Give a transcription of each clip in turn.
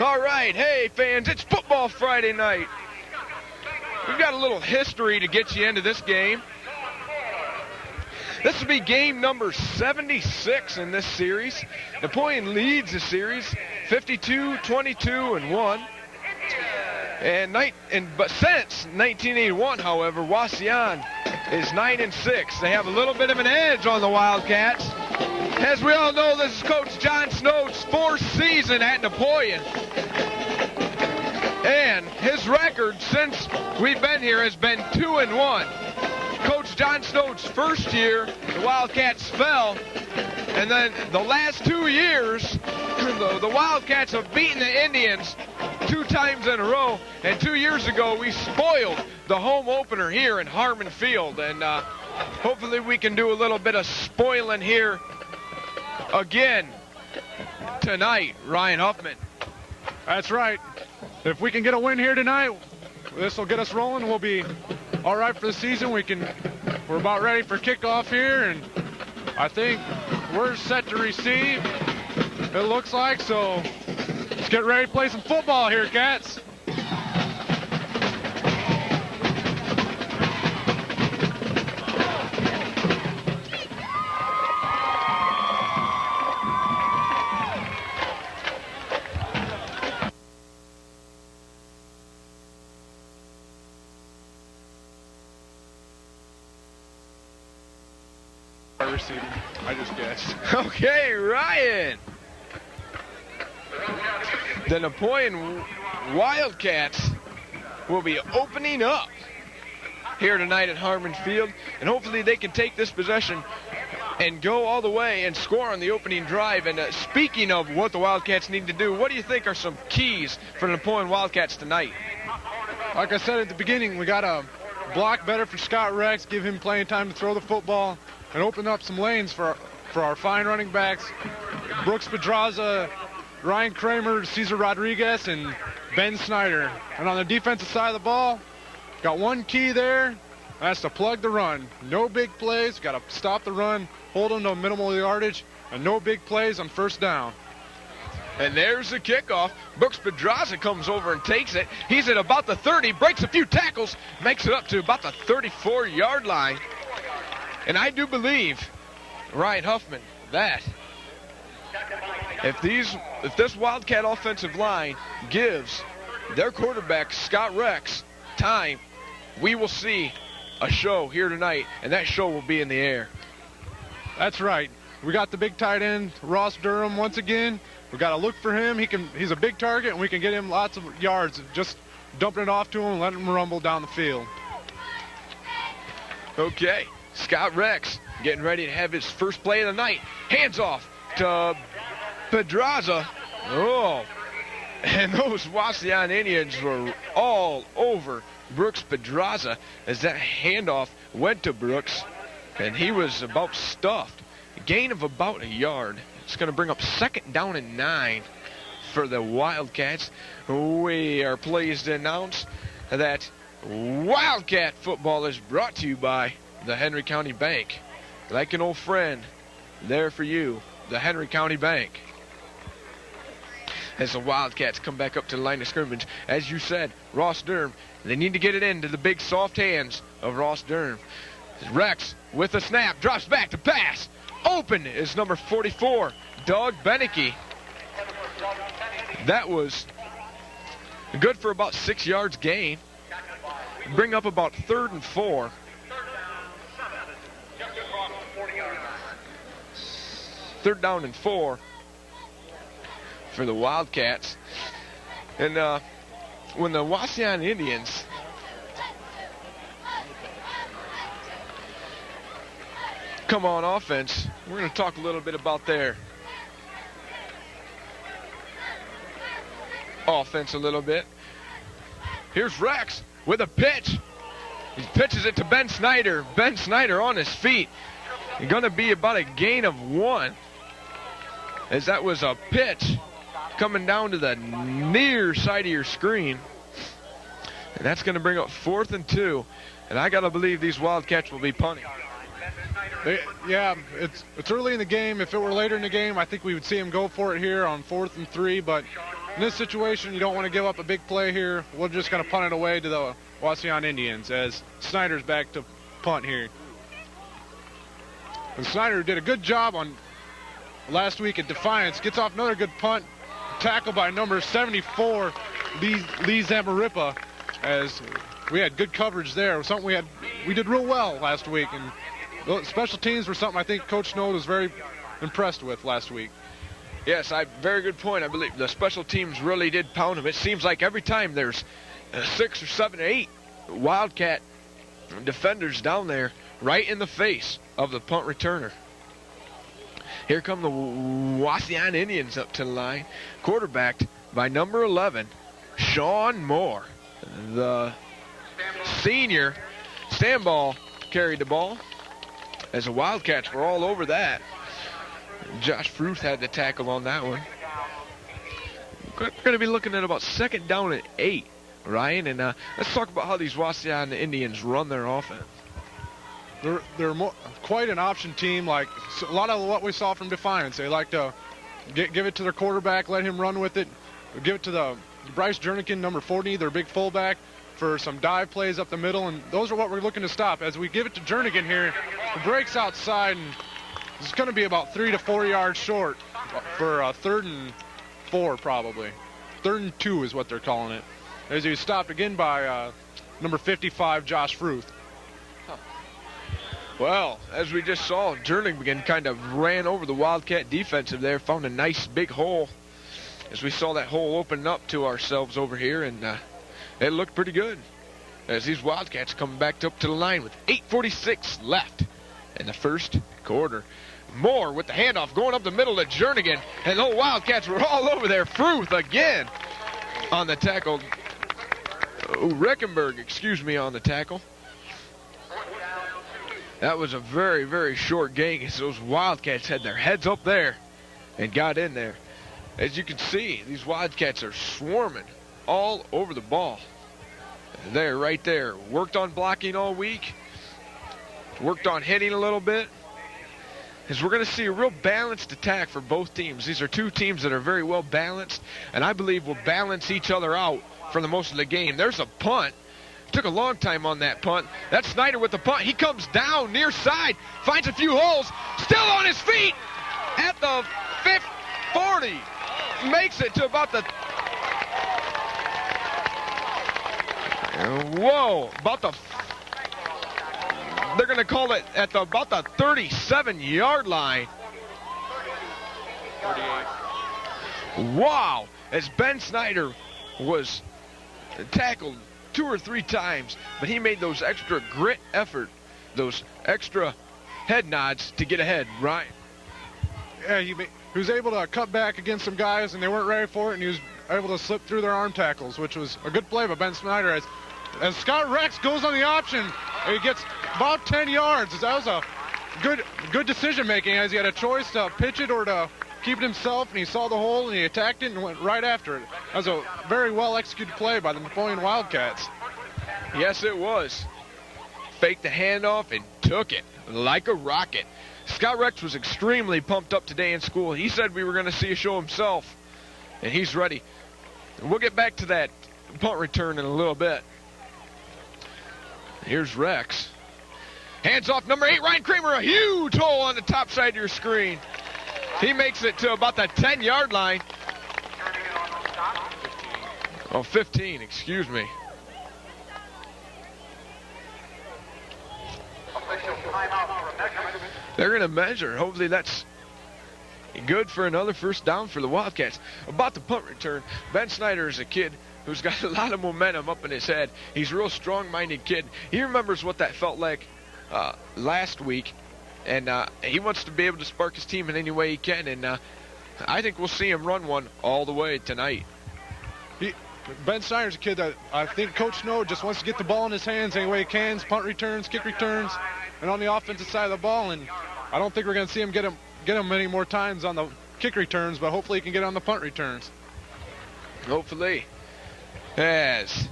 All right, hey fans, it's Football Friday night. We've got a little history to get you into this game. This will be game number 76 in this series. Napoleon leads the series 52-22-1. But since 1981, however, Wauseon is 9-6. They have a little bit of an edge on the Wildcats. As we all know, this is Coach John Snow's fourth season at Napoleon. And his record since we've been here has been 2-1. Coach John Snow's first year, the Wildcats fell. And then the last 2 years, the Wildcats have beaten the Indians 2 times in a row. And 2 years ago, we spoiled the home opener here in Harmon Field. And hopefully we can do a little bit of spoiling here again tonight, Ryan Huffman. That's right. If we can get a win here tonight, this will get us rolling. We'll be all right for the season. We're about ready for kickoff here, and I think we're set to receive, it looks like. So let's get ready to play some football here, Cats. Receiving, I just guessed. Okay, Ryan. The Napoleon Wildcats will be opening up here tonight at Harmon Field, and hopefully they can take this possession and go all the way and score on the opening drive. And speaking of what the Wildcats need to do, what do you think are some keys for the Napoleon Wildcats tonight? Like I said at the beginning, we got to block better for Scott Rex, give him plenty of time to throw the football, and open up some lanes for our fine running backs, Brooks Pedraza, Ryan Kramer, Cesar Rodriguez, and Ben Snyder. And on the defensive side of the ball, got one key there. That's to plug the run. No big plays. Got to stop the run, hold them to minimal yardage, and no big plays on first down. And there's the kickoff. Brooks Pedraza comes over and takes it. He's at about the 30, breaks a few tackles, makes it up to about the 34-yard line. And I do believe, Ryan Huffman, that if this Wildcat offensive line gives their quarterback, Scott Rex, time, we will see a show here tonight, and that show will be in the air. That's right. We got the big tight end, Ross Durham, once again. We got to look for him. He's a big target, and we can get him lots of yards. Just dumping it off to him and letting him rumble down the field. Okay. Scott Rex getting ready to have his first play of the night. Hands off to Pedraza. Oh, and those Wauseon Indians were all over Brooks Pedraza as that handoff went to Brooks, and he was about stuffed. A gain of about a yard. It's going to bring up 2nd down and 9 for the Wildcats. We are pleased to announce that Wildcat football is brought to you by the Henry County Bank. Like an old friend, there for you, the Henry County Bank. As the Wildcats come back up to the line of scrimmage, as you said, Ross Durham, they need to get it into the big soft hands of Ross Durham. Rex with a snap, drops back to pass. Open is number 44, Doug Beneke. That was good for about 6 yards gain. Bring up about 3rd and 4. 3rd down and 4 for the Wildcats. And when the Wauseon Indians come on offense, we're going to talk a little bit about their offense a little bit. Here's Rex with a pitch. He pitches it to Ben Snyder. Ben Snyder on his feet. It's going to be about a gain of 1. As that was a pitch coming down to the near side of your screen. And that's going to bring up 4th and 2. And I got to believe these Wildcats will be punting. Yeah, it's early in the game. If it were later in the game, I think we would see him go for it here on 4th and 3. But in this situation, you don't want to give up a big play here. We're just going to punt it away to the Wauseon Indians as Snyder's back to punt here. And Snyder did a good job on last week at Defiance. Gets off another good punt. Tackle by number 74, Lee Zamaripa, as we had good coverage there. Something we did real well last week. And special teams were something I think Coach Snow was very impressed with last week. Yes, very good point. I believe the special teams really did pound them. It seems like every time there's 6 or 7 or 8 Wildcat defenders down there right in the face of the punt returner. Here come the Wauseon Indians up to the line, quarterbacked by number 11, Sean Moore. The senior Sandball carried the ball as the Wildcats were all over that. Josh Fruth had the tackle on that one. We're going to be looking at about 2nd down and 8, Ryan, and let's talk about how these Wauseon Indians run their offense. They're quite an option team, like a lot of what we saw from Defiance. They like to give it to their quarterback, let him run with it. Give it to the Bryce Jernigan, number 40, their big fullback, for some dive plays up the middle, and those are what we're looking to stop. As we give it to Jernigan here, the breaks outside, and it's going to be about 3 to 4 yards short for 3rd and 4 probably. 3rd and 2 is what they're calling it. As he was stopped again by number 55, Josh Fruth. Well, as we just saw, Jernigan kind of ran over the Wildcat defensive there, found a nice big hole. As we saw that hole open up to ourselves over here, and it looked pretty good. As these Wildcats come back up to the line with 8:46 left in the first quarter. Moore with the handoff going up the middle to Jernigan, and the Wildcats were all over there. Fruth again on the tackle. Reckenberg, on the tackle. That was a very, very short gain as those Wildcats had their heads up there and got in there. As you can see, these Wildcats are swarming all over the ball. There, right there. Worked on blocking all week. Worked on hitting a little bit. As we're going to see a real balanced attack for both teams. These are two teams that are very well balanced, and I believe will balance each other out for the most of the game. There's a punt. Took a long time on that punt. That's Snyder with the punt. He comes down near side, finds a few holes, still on his feet at the 40. Makes it to about the they're going to call it at about the 37-yard line. 38. Wow, as Ben Snyder was tackled 2 or 3 times, but he made those extra grit effort, those extra head nods to get ahead, right? Yeah, he was able to cut back against some guys, and they weren't ready for it, and he was able to slip through their arm tackles, which was a good play by Ben Snyder. As Scott Rex goes on the option, he gets about 10 yards. That was a good decision-making, as he had a choice to pitch it or to keep it himself, and he saw the hole, and he attacked it and went right after it. That was a very well-executed play by the Napoleon Wildcats. Yes, it was. Faked the handoff and took it like a rocket. Scott Rex was extremely pumped up today in school. He said we were going to see a show himself, and he's ready. We'll get back to that punt return in a little bit. Here's Rex. Hands off number 8, Ryan Kramer, a huge hole on the top side of your screen. He makes it to about the 10-yard line. 15, excuse me. They're going to measure. Hopefully that's good for another first down for the Wildcats. About the punt return, Ben Snyder is a kid who's got a lot of momentum up in his head. He's a real strong-minded kid. He remembers what that felt like last week, and he wants to be able to spark his team in any way he can, and I think we'll see him run one all the way tonight. Ben Snyder's a kid that I think Coach Snow just wants to get the ball in his hands any way he can, punt returns, kick returns, and on the offensive side of the ball, and I don't think we're going to see him get him many more times on the kick returns, but hopefully he can get on the punt returns. Hopefully. As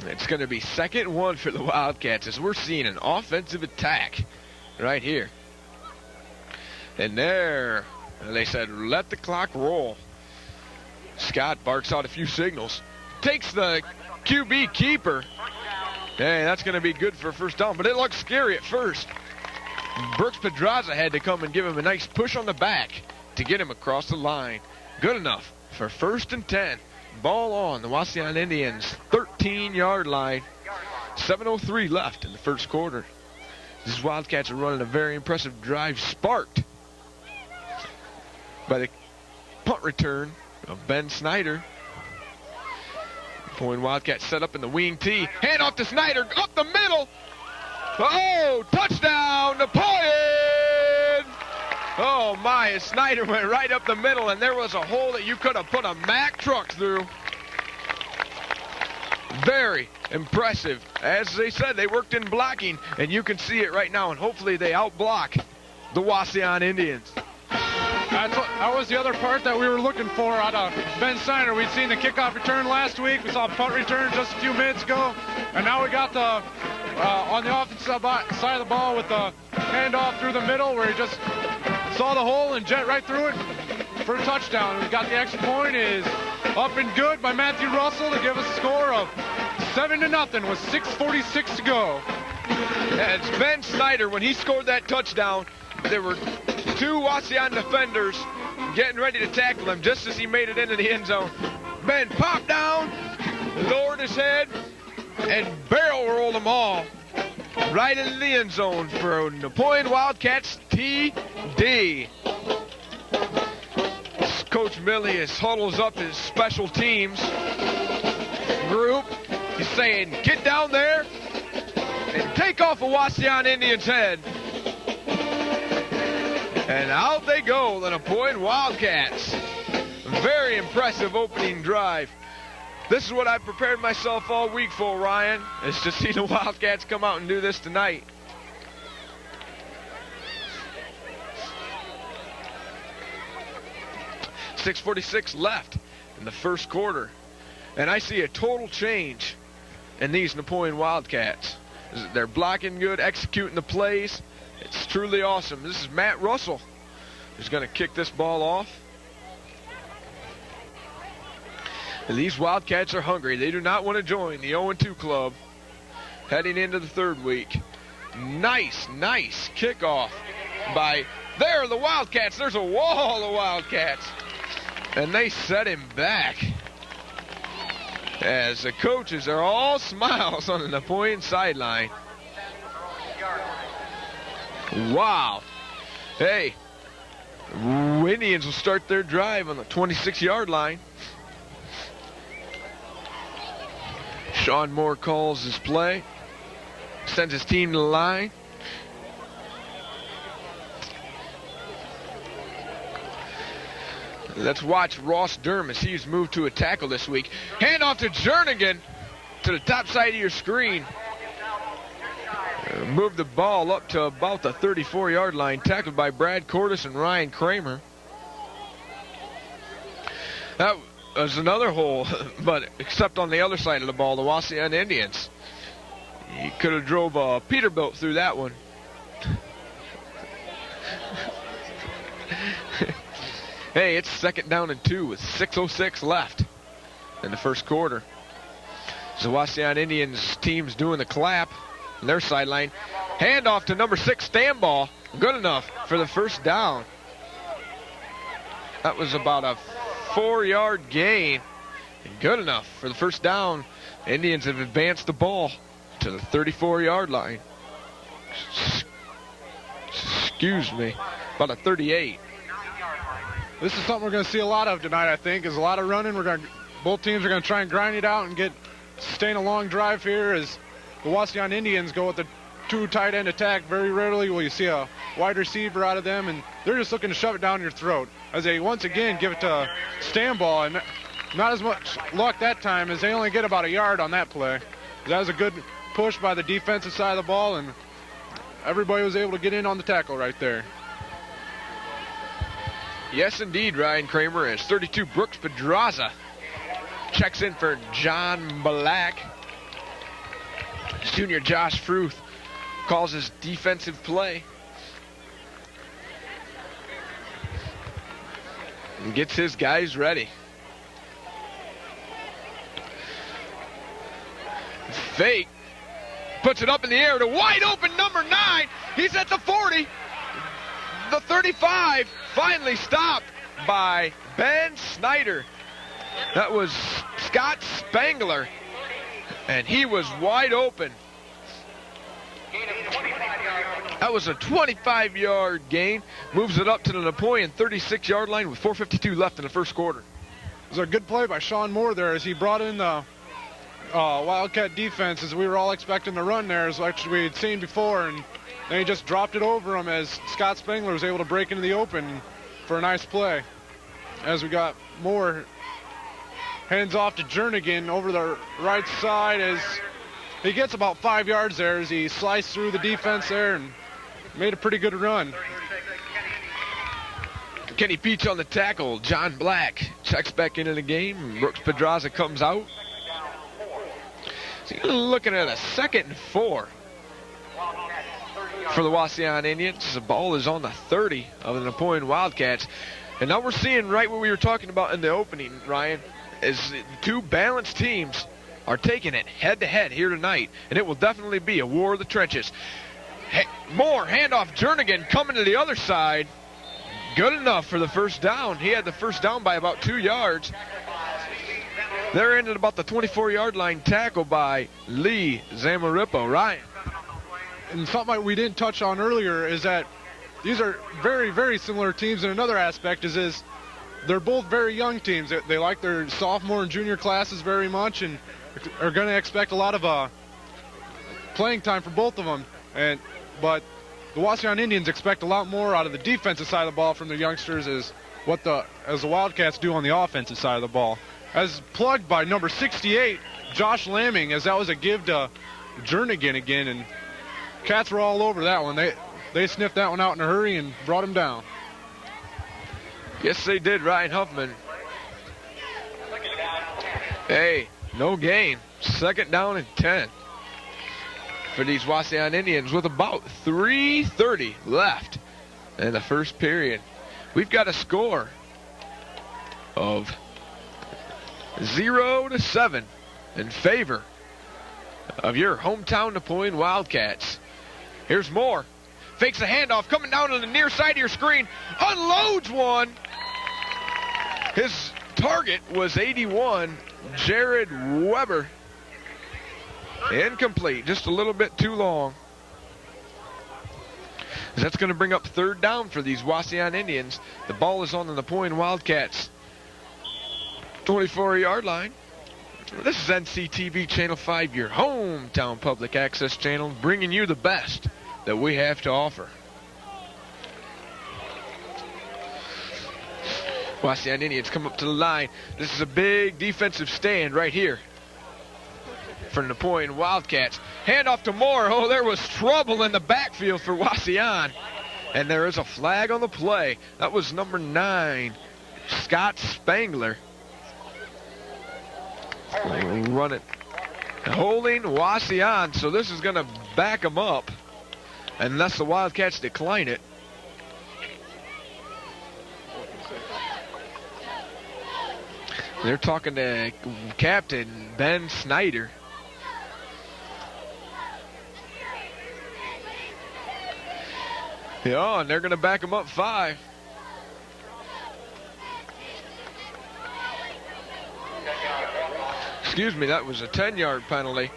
it's going to be 2nd and 1 for the Wildcats as we're seeing an offensive attack right here. And there, they said, let the clock roll. Scott barks out a few signals. Takes the QB keeper. Hey, that's going to be good for first down, but it looks scary at first. Brooks Pedraza had to come and give him a nice push on the back to get him across the line. Good enough for 1st and 10. Ball on the Wauseon Indians 13-yard line. 7:03 left in the first quarter. These Wildcats are running a very impressive drive, sparked by the punt return of Ben Snyder. Napoleon Wildcats set up in the wing tee. Hand off to Snyder, up the middle. Oh, touchdown, Napoleon! Oh my, Snyder went right up the middle, and there was a hole that you could have put a Mack truck through. Very impressive. As they said, they worked in blocking, and you can see it right now, and hopefully they outblock the Wauseon Indians. That was the other part that we were looking for out of Ben Snyder. We'd seen the kickoff return last week. We saw a punt return just a few minutes ago. And now we got the on the offensive side of the ball with the handoff through the middle where he just saw the hole and jet right through it for a touchdown. And we got the extra point is up and good by Matthew Russell to give us a score of 7-0 with 6:46 to go. And it's Ben Snyder. When he scored that touchdown, there were two Wauseon defenders getting ready to tackle him just as he made it into the end zone. Ben popped down, lowered his head, and barrel rolled them all right into the end zone for Napoleon Wildcats TD. Coach Millius huddles up his special teams group. He's saying, get down there and take off a Wauseon Indians head. And out they go, the Napoleon Wildcats. Very impressive opening drive. This is what I prepared myself all week for, Ryan, is to see the Wildcats come out and do this tonight. .646 left in the first quarter. And I see a total change in these Napoleon Wildcats. They're blocking good, executing the plays. It's truly awesome. This is Matt Russell who's going to kick this ball off. And these Wildcats are hungry. They do not want to join the 0-2 club heading into the third week. Nice kickoff by the Wildcats. There's a wall of Wildcats. And they set him back. As the coaches are all smiles on the Napoleon sideline. Wow. Hey, Indians will start their drive on the 26-yard line. Sean Moore calls his play. Sends his team to the line. Let's watch Ross Durham as he's moved to a tackle this week. Hand off to Jernigan to the top side of your screen. Move the ball up to about the 34-yard line, tackled by Brad Cordes and Ryan Kramer. That was another hole, but except on the other side of the ball, the Wauseon Indians. He could have drove a Peterbilt through that one. Hey, it's 2nd down and 2 with 6:06 left in the first quarter. So Wauseon Indians team's doing the clap on their sideline. Handoff to number 6, Stambaugh. Good enough for the first down. That was about a 4-yard gain. And good enough for the first down. Indians have advanced the ball to the 34-yard line. Excuse me. About a 38. This is something we're going to see a lot of tonight, I think, is a lot of running. Both teams are going to try and grind it out and sustain a long drive here as the Wauseon Indians go with the 2 tight end attack. Very rarely will you see a wide receiver out of them, and they're just looking to shove it down your throat. As they once again give it to Stambaugh, and not as much luck that time as they only get about a yard on that play. That was a good push by the defensive side of the ball, and everybody was able to get in on the tackle right there. Yes, indeed, Ryan Kramer. As 32, Brooks Pedraza checks in for John Black. Junior Josh Fruth calls his defensive play. And gets his guys ready. Fake. Puts it up in the air to wide open number 9. He's at the 40. The 35 finally stopped by Ben Snyder. That was Scott Spangler, and he was wide open. That was a 25-yard gain. Moves it up to the Napoleon 36-yard line with 4:52 left in the first quarter. It was a good play by Sean Moore there as he brought in the Wildcat defense, as we were all expecting to run there, as actually we had seen before, and then he just dropped it over him as Scott Spangler was able to break into the open for a nice play. As we got Moore, hands off to Jernigan over the right side as he gets about 5 yards there as he sliced through the defense there and made a pretty good run. Kenny Peach on the tackle. John Black checks back into the game. Brooks Pedraza comes out. So you're looking at a 2nd and 4 for the Wauseon Indians. The ball is on the 30 of the Napoleon Wildcats. And now we're seeing right what we were talking about in the opening, Ryan, is the two balanced teams are taking it head-to-head here tonight, and it will definitely be a war of the trenches. Moore, handoff, Jernigan coming to the other side. Good enough for the first down. He had the first down by about 2 yards. They're in at about the 24-yard line, tackle by Lee Zamaripo. Ryan. And something we didn't touch on earlier is that these are very, very similar teams. And another aspect is they're both very young teams. They like their sophomore and junior classes very much and are going to expect a lot of playing time for both of them. But the Wauseon Indians expect a lot more out of the defensive side of the ball from their youngsters as the Wildcats do on the offensive side of the ball. As plugged by number 68, Josh Lamming, as that was a give to Jernigan again, and Cats were all over that one. They sniffed that one out in a hurry and brought him down. Yes, they did, Ryan Huffman. Hey, no gain. 2nd down and 10 for these Wauseon Indians with about 3:30 left in the first period. We've got a score of 0-7 in favor of your hometown Napoleon Wildcats. Here's Moore. Fakes a handoff, coming down to the near side of your screen. Unloads one. His target was 81, Jared Weber. Incomplete, just a little bit too long. That's going to bring up 3rd down for these Wauseon Indians. The ball is on the Napoleon Wildcats 24-yard line. This is NCTV Channel 5, your hometown public access channel, bringing you the best that we have to offer. Wauseon Indians come up to the line. This is a big defensive stand right here for the Napoleon Wildcats. Handoff to Moore. Oh, there was trouble in the backfield for Wauseon. And there is a flag on the play. That was number 9, Scott Spangler. Run it. Holding Wauseon, so this is going to back them up unless the Wildcats decline it. They're talking to Captain Ben Snyder. Yeah, and they're going to back them up 5. Excuse me, that was a 10-yard penalty.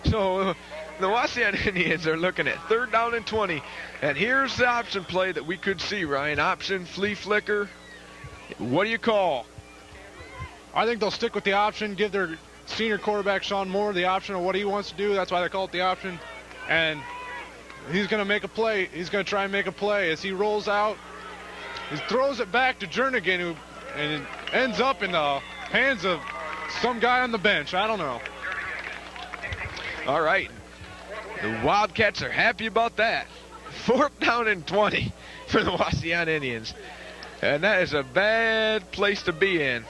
So the Wauseon Indians are looking at 3rd down and 20. And here's the option play that we could see, Ryan. Option, flea flicker. What do you call? I think they'll stick with the option, give their senior quarterback Sean Moore the option of what he wants to do. That's why they call it the option. And he's going to make a play. He's going to try and make a play. As he rolls out, he throws it back to Jernigan, and it ends up in the hands of some guy on the bench. I don't know. All right. The Wildcats are happy about that. 4th down and 20 for the Wauseon Indians. And that is a bad place to be in.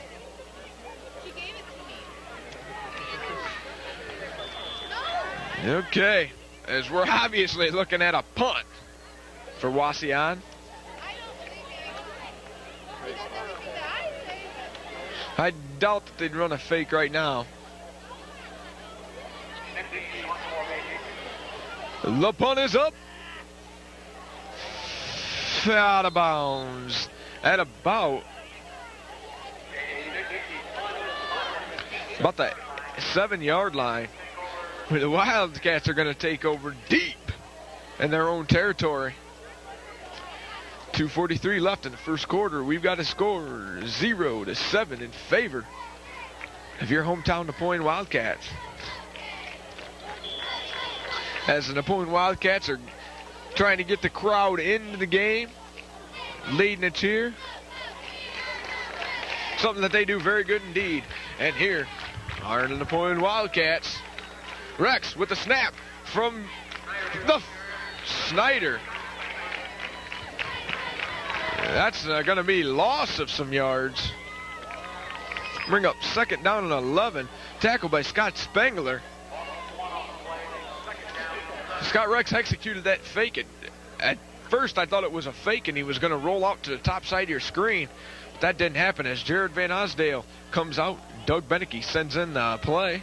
Okay, as we're obviously looking at a punt for Wauseon. I doubt that they'd run a fake right now. The punt is up. Out of bounds at about the 7-yard line, where the Wildcats are going to take over deep in their own territory. 2:43 left in the first quarter. We've got a score 0-7 in favor of your hometown Napoleon Wildcats. As the Napoleon Wildcats are trying to get the crowd into the game, leading a cheer. Something that they do very good indeed. And here are the Napoleon Wildcats. Rex with the snap from the Snyder. That's going to be loss of some yards. Bring up second down and 11. Tackled by Scott Spengler. Scott Rex executed that fake. At first, I thought it was a fake and he was going to roll out to the top side of your screen. But that didn't happen as Jared Van Osdale comes out. Doug Beneke sends in the play.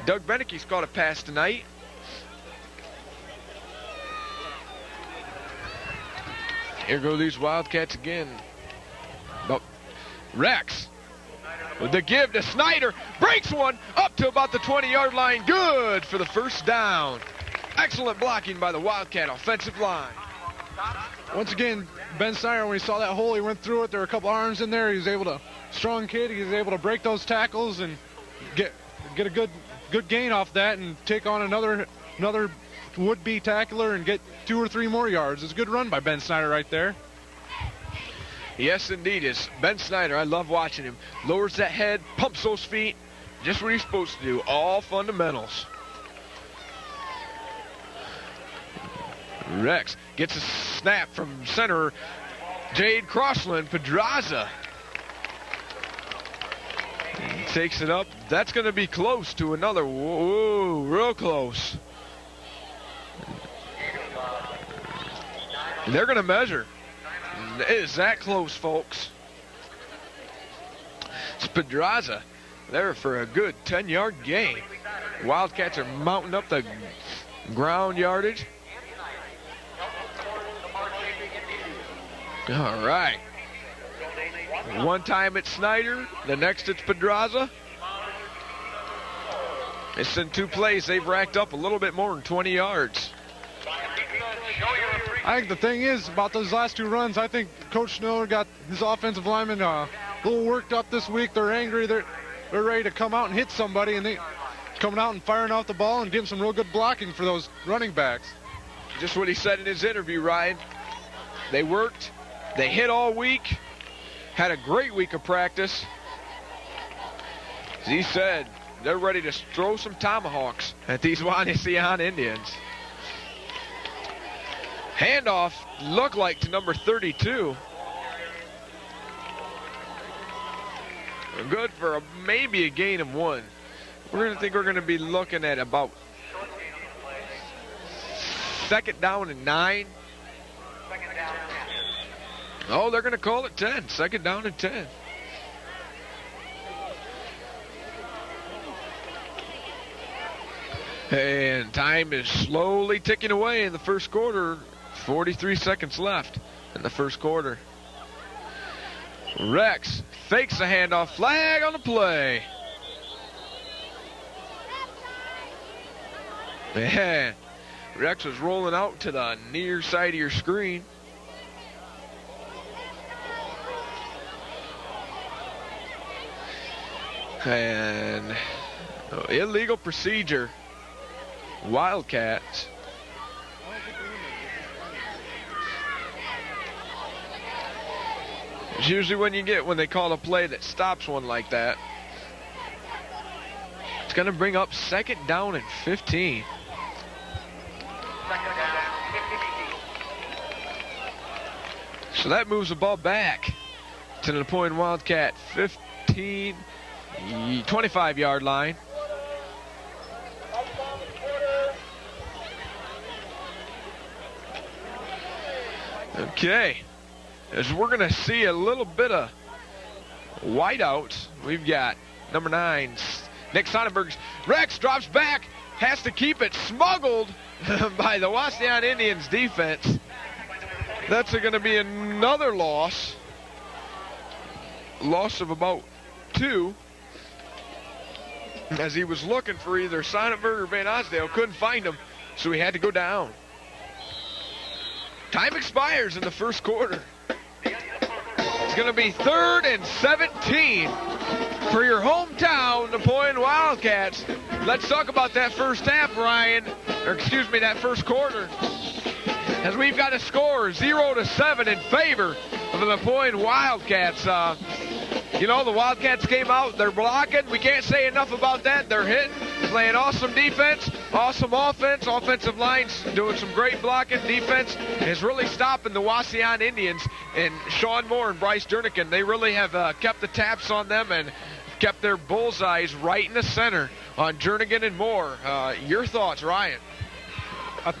Doug Beneke's caught a pass tonight. Here go these Wildcats again. But Rex with the give to Snyder. Breaks one up to about the 20-yard line. Good for the first down. Excellent blocking by the Wildcat offensive line. Once again, Ben Snyder, when he saw that hole, he went through it. There were a couple arms in there. He was able to, strong kid, he was able to break those tackles and get a good gain off that and take on another would-be tackler and get 2 or 3 more yards. It's a good run by Ben Snyder right there. Yes, indeed. It's Ben Snyder. I love watching him. Lowers that head, pumps those feet, just what he's supposed to do. All fundamentals. Rex gets a snap from center. Jade Crossland, Pedraza. He takes it up. That's going to be close to another. Whoa, real close. They're going to measure. It is that close, folks. It's Pedraza there for a good 10-yard gain. Wildcats are mounting up the ground yardage. All right. One time it's Snyder, the next it's Pedraza. It's in 2 plays. They've racked up a little bit more than 20 yards. I think the thing is about those last 2 runs, I think Coach Snow got his offensive linemen a little worked up this week. They're angry. They're ready to come out and hit somebody, and they coming out and firing off the ball and getting some real good blocking for those running backs. Just what he said in his interview, Ryan. They worked. They hit all week. Had a great week of practice. As he said, they're ready to throw some tomahawks at these Wauseon Indians. Handoff looked like to number 32. Good for maybe a gain of 1. We're going to be looking at about second down and 9. Oh, they're going to call it 10. Second down and 10. And time is slowly ticking away in the first quarter. 43 seconds left in the first quarter. Rex fakes the handoff. Flag on the play. Man, Rex was rolling out to the near side of your screen. And illegal procedure. Wildcats. It's usually when they call a play that stops one like that. It's going to bring up second down and 15. So that moves the ball back to the Napoleon Wildcat 25-yard line. Okay, as we're going to see a little bit of whiteouts. We've got number 9, Nick Sonnenberg. Rex drops back, has to keep it smuggled by the Wauseon Indians defense. That's going to be another loss. Loss of about 2. As he was looking for either Sonnenberg or Van Osdale, couldn't find him, so he had to go down. Time expires in the first quarter. It's going to be 3rd and 17 for your hometown Napoleon Wildcats. Let's talk about that first half, Ryan, or excuse me, that first quarter. As we've got a score 0-7 in favor of the Napoleon Wildcats. You know, the Wildcats came out, they're blocking. We can't say enough about that. They're hitting, playing awesome defense, awesome offense. Offensive line's doing some great blocking. Defense is really stopping the Wauseon Indians. And Sean Moore and Bryce Jernigan, they really have kept the taps on them and kept their bullseyes right in the center on Jernigan and Moore. Your thoughts, Ryan?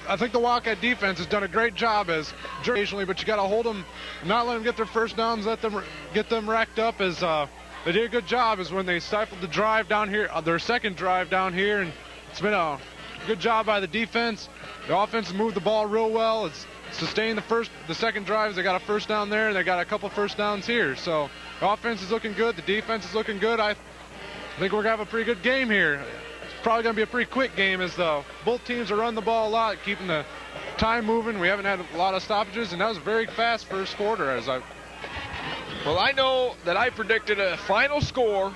I think the Wildcat defense has done a great job as occasionally, but you got to hold them, not let them get their first downs, let them get them racked up. As they did a good job is when they stifled the drive down here, their second drive down here, and it's been a good job by the defense. The offense has moved the ball real well. It's sustained the second drives. They got a first down there, and they got a couple first downs here. So the offense is looking good. The defense is looking good. I think we're gonna have a pretty good game here. Probably going to be a pretty quick game as both teams are running the ball a lot, keeping the time moving. We haven't had a lot of stoppages, and that was a very fast first quarter. Well, I know that I predicted a final score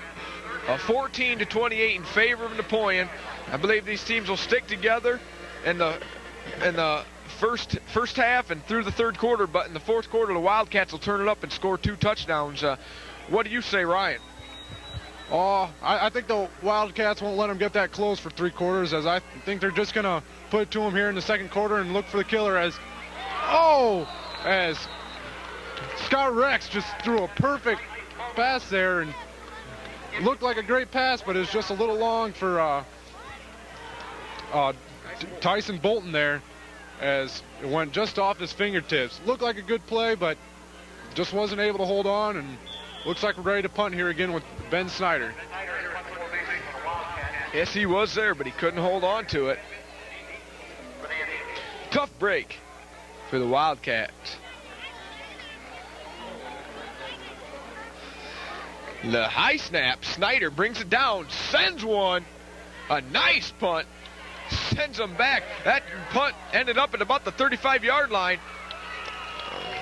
of 14-28 in favor of Napoleon. I believe these teams will stick together in the first half and through the third quarter, but in the fourth quarter, the Wildcats will turn it up and score 2 touchdowns. What do you say, Ryan? I think the Wildcats won't let them get that close for 3 quarters, as I think they're just going to put it to them here in the second quarter and look for the killer as Scott Rex just threw a perfect pass there, and it looked like a great pass, but it's just a little long for Tyson Bolton there, as it went just off his fingertips. Looked like a good play, but just wasn't able to hold on, and looks like we're ready to punt here again with Ben Snyder. Yes, he was there, but he couldn't hold on to it. Tough break for the Wildcats. The high snap, Snyder brings it down, sends one. A nice punt, sends them back. That punt ended up at about the 35-yard line.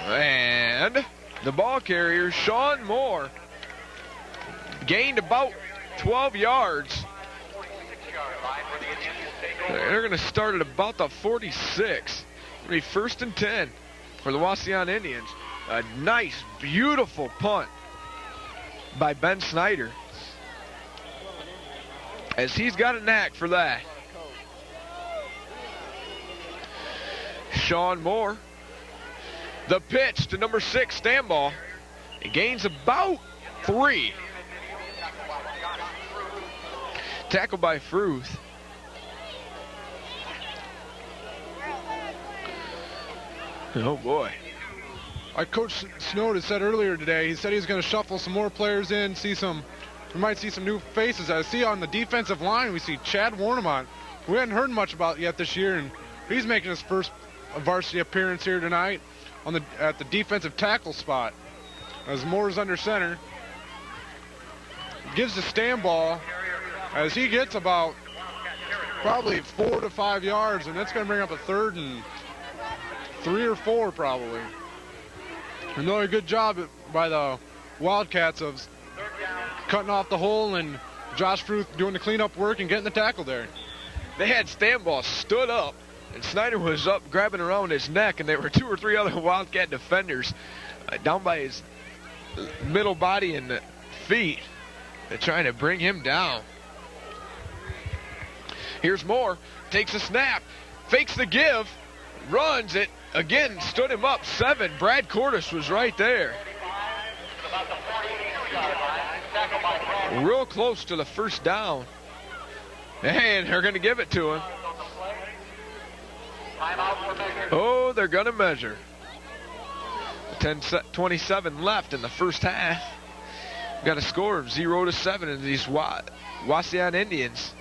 And the ball carrier, Sean Moore, gained about 12 yards. They're going to start at about the 46. It'll be 1st and 10 for the Wauseon Indians. A nice, beautiful punt by Ben Snyder, as he's got a knack for that. Sean Moore, the pitch to number 6, Stambaugh. He gains about 3. Tackle by Fruth. Oh boy. Like Coach Snow had said earlier today, he said he's going to shuffle some more players in, we might see some new faces. I see on the defensive line, we see Chad Warnemont, who we hadn't heard much about yet this year, and he's making his first varsity appearance here tonight at the defensive tackle spot. As Moore's under center, gives the Stambaugh, as he gets about probably 4 to 5 yards, and that's going to bring up a 3rd and 3 or 4 probably. Another good job by the Wildcats of cutting off the hole, and Josh Fruth doing the cleanup work and getting the tackle there. They had Stambaugh stood up, and Snyder was up grabbing around his neck, and there were 2 or 3 other Wildcat defenders down by his middle body and the feet. They're trying to bring him down. Here's Moore, takes a snap, fakes the give, runs it. Again, stood him up 7. Brad Cordes was right there. Real close to the first down. And they're going to give it to him. Oh, they're going to measure. 10:27 left in the first half. We've got a score of 0-7, and these Wauseon Indians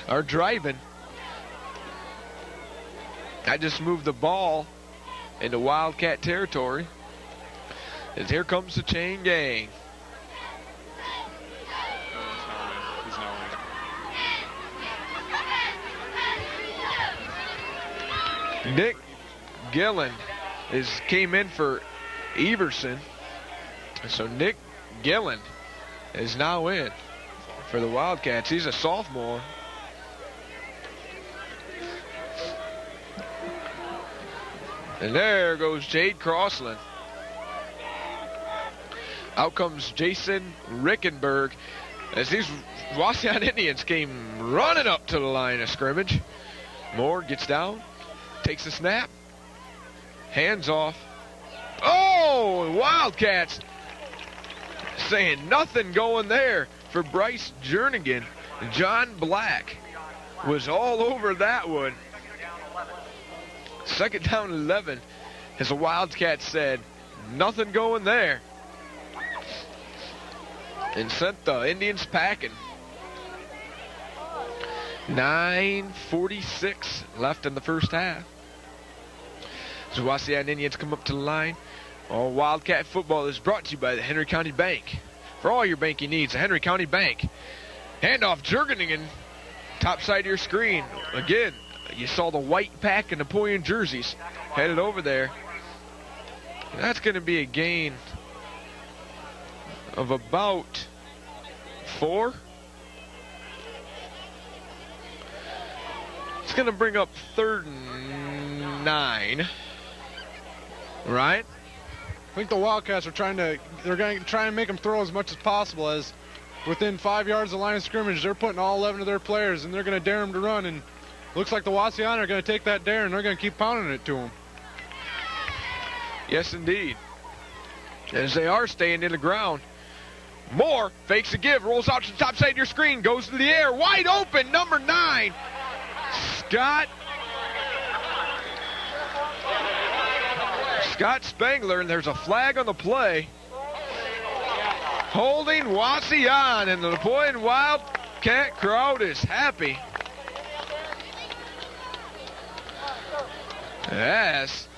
are driving. I just moved the ball into Wildcat territory. As here comes the chain gang. He's not winning. Nick Gillen came in for Everson. So Nick Gillen is now in for the Wildcats. He's a sophomore. And there goes Jade Crossland. Out comes Jason Rickenberg as these Wauseon Indians came running up to the line of scrimmage. Moore gets down, takes a snap, hands off. Oh, Wildcats saying nothing going there for Bryce Jernigan. John Black was all over that one. Second down 11 as the Wildcats said nothing going there. And sent the Indians packing. 9:46 left in the first half. So Wauseon Indians come up to the line. All Wildcat football is brought to you by the Henry County Bank. For all your banking needs, the Henry County Bank. Handoff, Jernigan, top side of your screen. Again, you saw the white pack and Napoleon jerseys headed over there. That's going to be a gain of about 4. It's going to bring up 3rd and 9. Right? I think the Wildcats are they're going to try and make them throw as much as possible, as within 5 yards of the line of scrimmage, they're putting all 11 of their players, and they're going to dare them to run, and looks like the Wauseon are going to take that dare, and they're going to keep pounding it to them. Yes, indeed. As they are staying in the ground. Moore fakes a give, rolls out to the top side of your screen, goes to the air, wide open, number 9, Scott Spangler, and there's a flag on the play. Holding Wauseon, and the Napoleon Wildcat crowd is happy. Yes.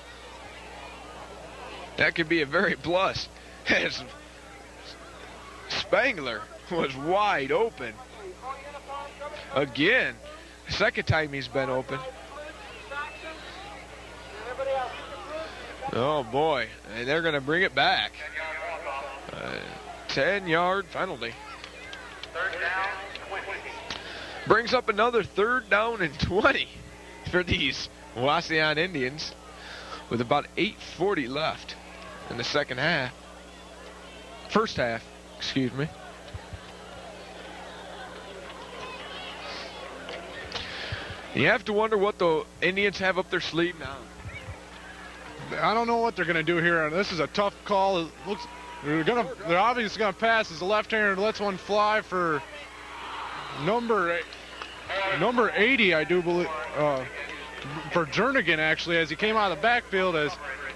That could be a very plus. As Spangler was wide open. Again, second time he's been open. Oh boy, and they're going to bring it back. 10-yard penalty. Brings up another 3rd down and 20 for these Wauseon Indians with about 8:40 left in the second half. First half, excuse me. You have to wonder what the Indians have up their sleeve now. I don't know what they're going to do here. This is a tough call. It looks they're obviously going to pass as the left-hander lets one fly for number 80, I do believe, for Jernigan, actually, as he came out of the backfield, as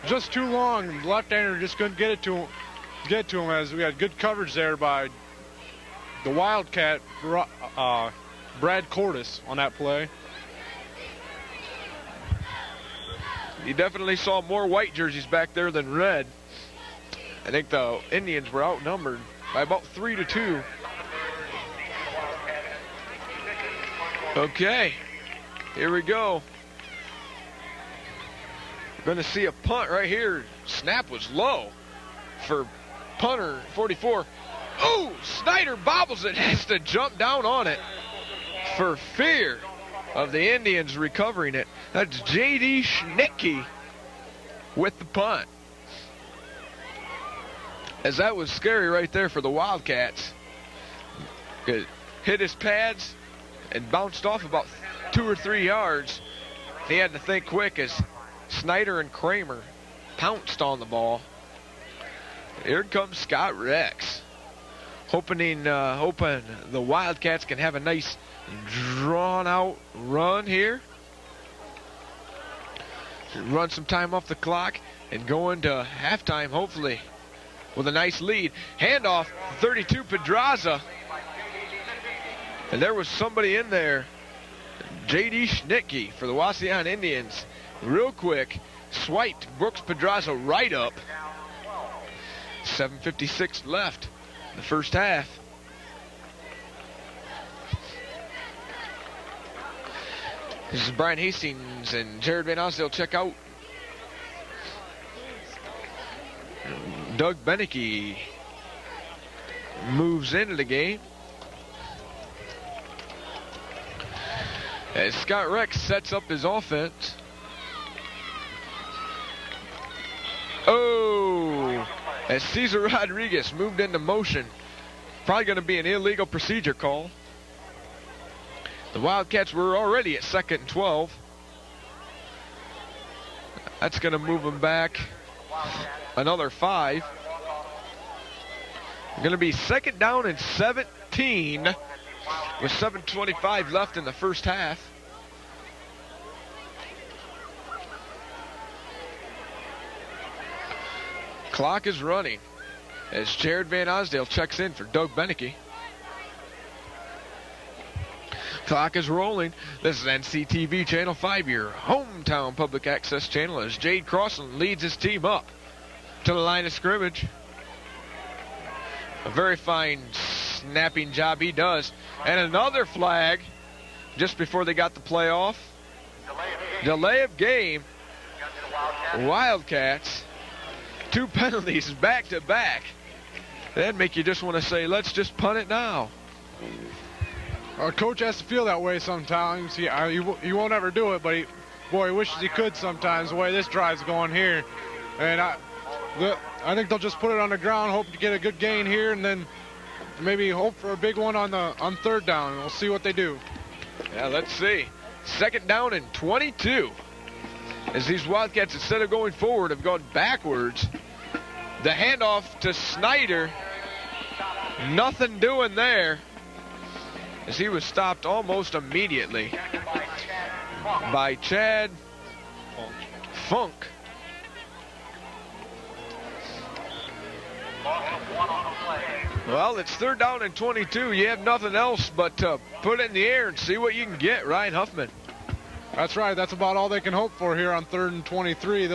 just too long. The left-hander just couldn't get to him, as we had good coverage there by the Wildcat, Brad Cordes, on that play. You definitely saw more white jerseys back there than red. I think the Indians were outnumbered by about 3-2. Okay, here we go. We're going to see a punt right here. Snap was low for punter 44. Oh, Snyder bobbles it, has to jump down on it for fear of the Indians recovering it. That's J.D. Schnittke with the punt. As that was scary right there for the Wildcats. It hit his pads and bounced off about 2 or 3 yards. He had to think quick as Snyder and Kramer pounced on the ball. Here comes Scott Rex. Hoping the Wildcats can have a nice drawn-out run here. Run some time off the clock and go into halftime, hopefully, with a nice lead. Handoff, 32, Pedraza. And there was somebody in there, J.D. Schnittke for the Wauseon Indians. real quick. Swiped Brooks Pedraza right up. 7:56 left in the first half. This is Brian Hastings and Jared Van Osdale check out. Doug Beneke moves into the game. As Scott Rex sets up his offense. Oh, as Cesar Rodriguez moved into motion. Probably going to be an illegal procedure call. The Wildcats were already at 2nd and 12. That's going to move them back another 5. Going to be 2nd down and 17 with 7:25 left in the first half. Clock is running as Jared Van Osdale checks in for Doug Beneke. Clock is rolling. This is NCTV Channel 5, your hometown public access channel, as Jade Crossland leads his team up to the line of scrimmage. A very fine snapping job he does. And another flag just before they got the play off. Delay of game. Wildcats. 2 penalties back to back. That'd make you just want to say, let's just punt it now. Our coach has to feel that way sometimes. He won't ever do it, but he wishes he could sometimes, the way this drive's going here. And I think they'll just put it on the ground, hope to get a good gain here, and then maybe hope for a big one on 3rd down. We'll see what they do. Yeah, let's see. 2nd down and 22. As these Wildcats, instead of going forward, have gone backwards. The handoff to Snyder. Nothing doing there, as he was stopped almost immediately by Chad Funk. Well, it's 3rd down and 22. You have nothing else but to put it in the air and see what you can get, Ryan Huffman. That's right. That's about all they can hope for here on 3rd and 23.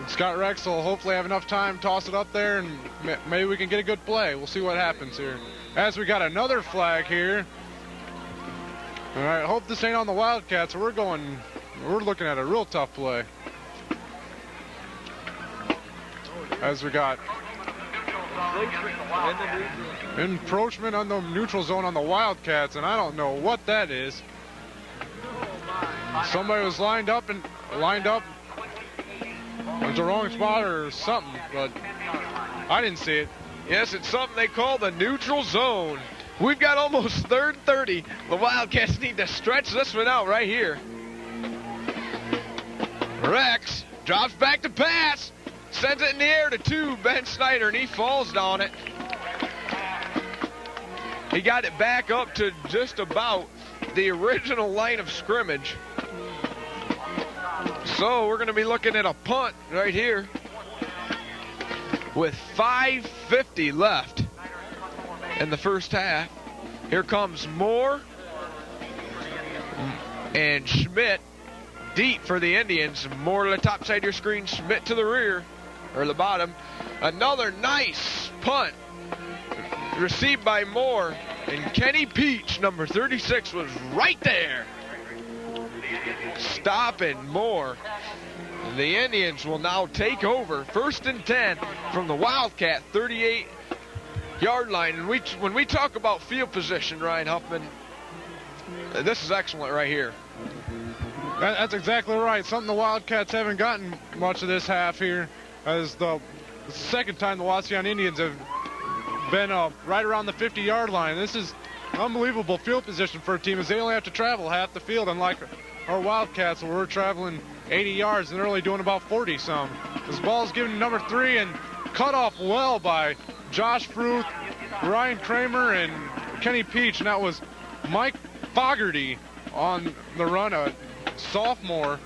Scott Rex will hopefully have enough time to toss it up there, and maybe we can get a good play. We'll see what happens here. As we got another flag here. All right, hope this ain't on the Wildcats. We're looking at a real tough play. As we got encroachment on the neutral zone on the Wildcats, and I don't know what that is. Somebody was lined up in the wrong spot or something, but I didn't see it. Yes, it's something they call the neutral zone. We've got almost 3rd and 30. The Wildcats need to stretch this one out right here. Rex drops back to pass. Sends it in the air to Ben Snyder, and he falls on it. He got it back up to just about the original line of scrimmage. So we're going to be looking at a punt right here with 5:50 left in the first half. Here comes Moore and Schmidt deep for the Indians. Moore to the top side of your screen, Schmidt to the rear, or the bottom. Another nice punt received by Moore, and Kenny Peach, number 36, was right there. Stopping Moore. The Indians will now take over 1st and 10 from the Wildcat 38-yard line. And when we talk about field position, Ryan Huffman, this is excellent right here. That's exactly right. Something the Wildcats haven't gotten much of this half here, as the 2nd time the Wauseon Indians have been right around the 50-yard line. This is unbelievable field position for a team, as they only have to travel half the field, unlike our Wildcats, where we're traveling 80 yards and they're only doing about 40-some. This ball is given to number 3 and cut off well by Josh Fruth, Ryan Kramer, and Kenny Peach, and that was Mike Fogarty on the run, a sophomore.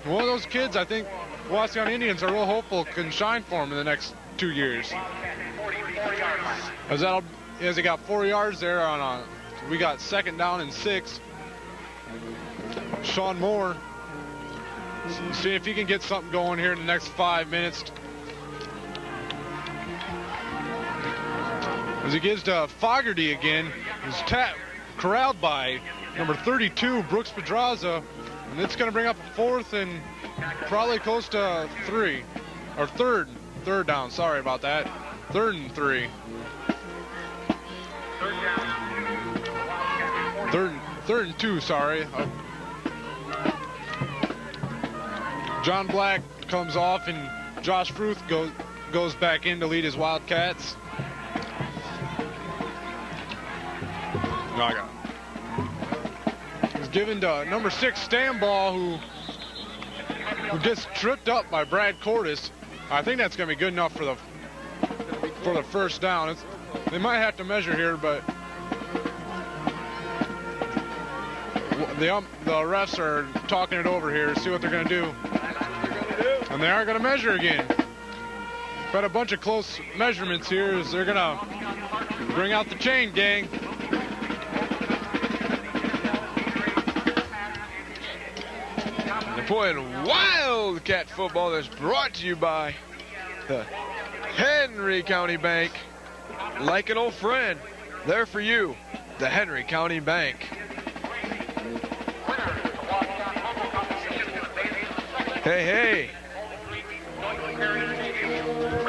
One of those kids I think Wauseon Indians are real hopeful can shine for them in the next 2 years. As he got 4 yards there on we got 2nd down and 6. Sean Moore See if he can get something going here in the next 5 minutes. As he gives to Fogarty again. He's corralled by number 32, Brooks Pedraza. And it's going to bring up a fourth and probably close to third down. Sorry about that. 3rd and 3. Third and 2, sorry. John Black comes off and Josh Fruth goes back in to lead his Wildcats. He's given to number 6, Stamball, who gets tripped up by Brad Cordes. I think that's going to be good enough for the first down. They might have to measure here, but the refs are talking it over here to see what they're going to do. And they are going to measure again. Got a bunch of close measurements here as they're going to bring out the chain gang. Napoleon Wildcat football is brought to you by the Henry County Bank. Like an old friend, there for you, the Henry County Bank. Hey.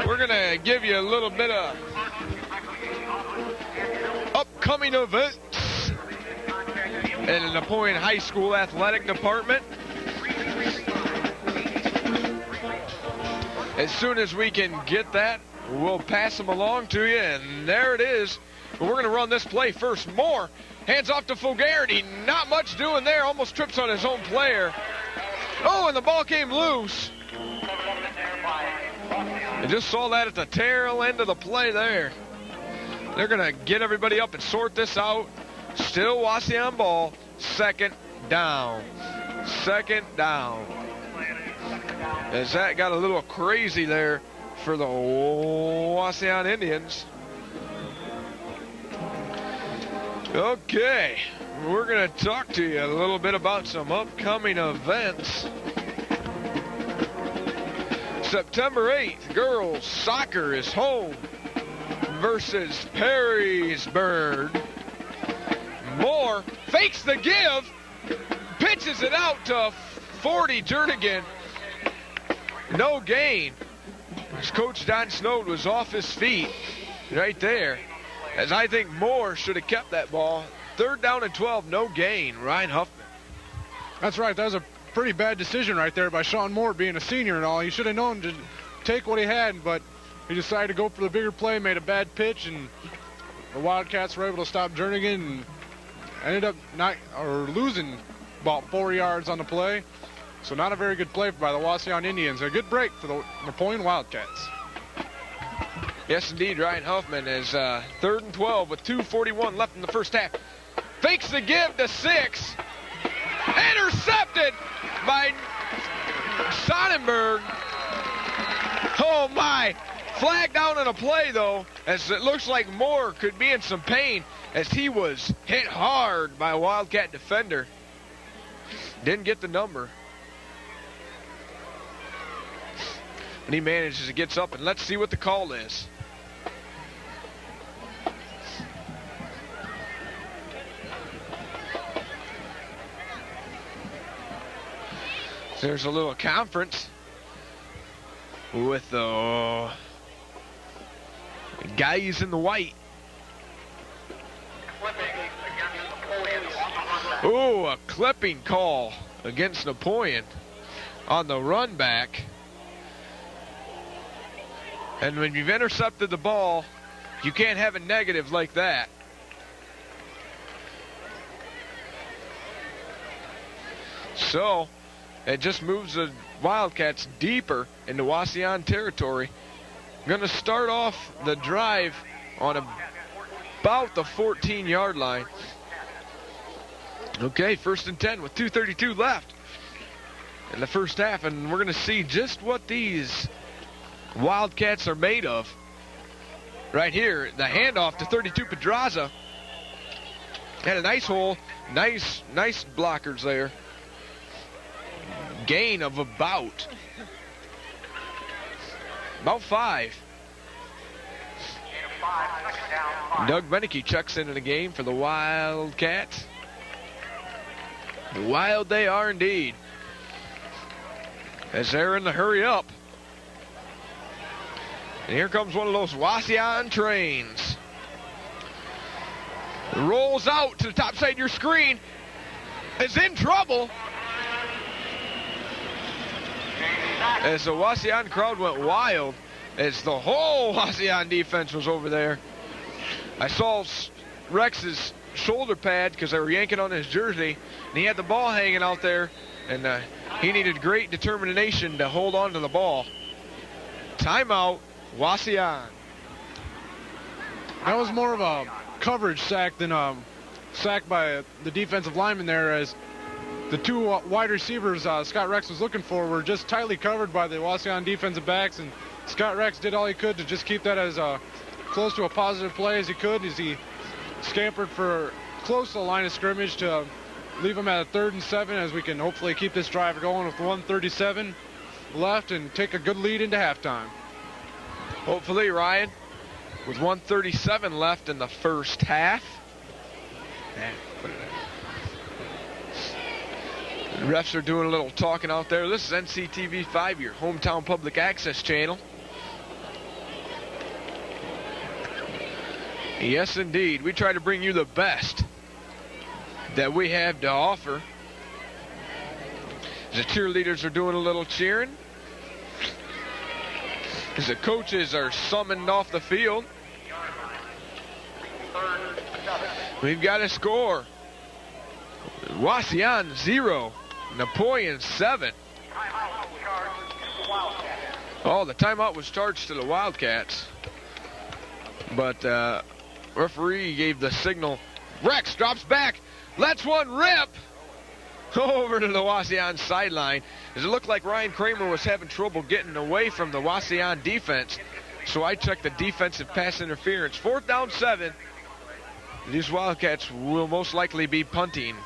We're going to give you a little bit of upcoming events in the Napoleon High School Athletic Department. As soon as we can get that, we'll pass them along to you, and there it is. But we're going to run this play first. Moore hands off to Fogarty. Not much doing there. Almost trips on his own player. Oh, and the ball came loose. I just saw that at the tail end of the play there. They're going to get everybody up and sort this out. Still Wauseon ball. Second down. As that got a little crazy there for the Wauseon Indians. Okay, we're going to talk to you a little bit about some upcoming events. September 8th, girls soccer is home versus Perrysburg. Moore fakes the give, pitches it out to 40 Jernigan. No gain. As Coach Don Snowd was off his feet right there. As I think Moore should have kept that ball. 3rd down and 12, no gain. Ryan Huffman. That's right. That was a pretty bad decision right there by Sean Moore, being a senior and all. He should have known to take what he had, but he decided to go for the bigger play, made a bad pitch, and the Wildcats were able to stop Jernigan and ended up losing about 4 yards on the play. So not a very good play by the Wauseon Indians. A good break for the Napoleon Wildcats. Yes, indeed. Ryan Huffman is 3rd and 12 with 2:41 left in the first half. Fakes the give to 6. Intercepted by Sonnenberg. Oh, my. Flag down on a play, though, as it looks like Moore could be in some pain as he was hit hard by a Wildcat defender. Didn't get the number. And he manages to get up, and let's see what the call is. There's a little conference with the guys in the white. Oh, a clipping call against Napoleon on the run back. And when you've intercepted the ball, you can't have a negative like that. So it just moves the Wildcats deeper into Wauseon territory. Going to start off the drive on about the 14-yard line. Okay, 1st and 10 with 2:32 left in the first half, and we're going to see just what these Wildcats are made of. Right here, the handoff to 32 Pedraza. Had a nice hole, nice blockers there. gain of about 5. Doug Beneke checks into the game for the Wildcats. Wild they are indeed, as they're in the hurry up. And here comes one of those Wauseon trains. Rolls out to the top side of your screen. Is in trouble. As the Wauseon crowd went wild, as the whole Wauseon defense was over there. I saw Rex's shoulder pad because they were yanking on his jersey, and he had the ball hanging out there, and he needed great determination to hold on to the ball. Timeout, Wauseon. That was more of a coverage sack than a sack by the defensive lineman there, as the two wide receivers Scott Rex was looking for were just tightly covered by the Wauseon defensive backs, and Scott Rex did all he could to just keep that as close to a positive play as he could, as he scampered for close to the line of scrimmage to leave him at a 3rd and 7, as we can hopefully keep this drive going with 1:37 left and take a good lead into halftime. Hopefully, Ryan, with 1:37 left in the first half. The refs are doing a little talking out there. This is NCTV5, your hometown public access channel. Yes, indeed. We try to bring you the best that we have to offer. The cheerleaders are doing a little cheering, as the coaches are summoned off the field. We've got a score. Wauseon 0, Napoleon 7. Oh, the timeout was charged to the Wildcats, but referee gave the signal. Rex drops back, lets one rip over to the Wauseon sideline, as it looked like Ryan Kramer was having trouble getting away from the Wauseon defense. So I checked the defensive pass interference. 4th down 7. These Wildcats will most likely be punting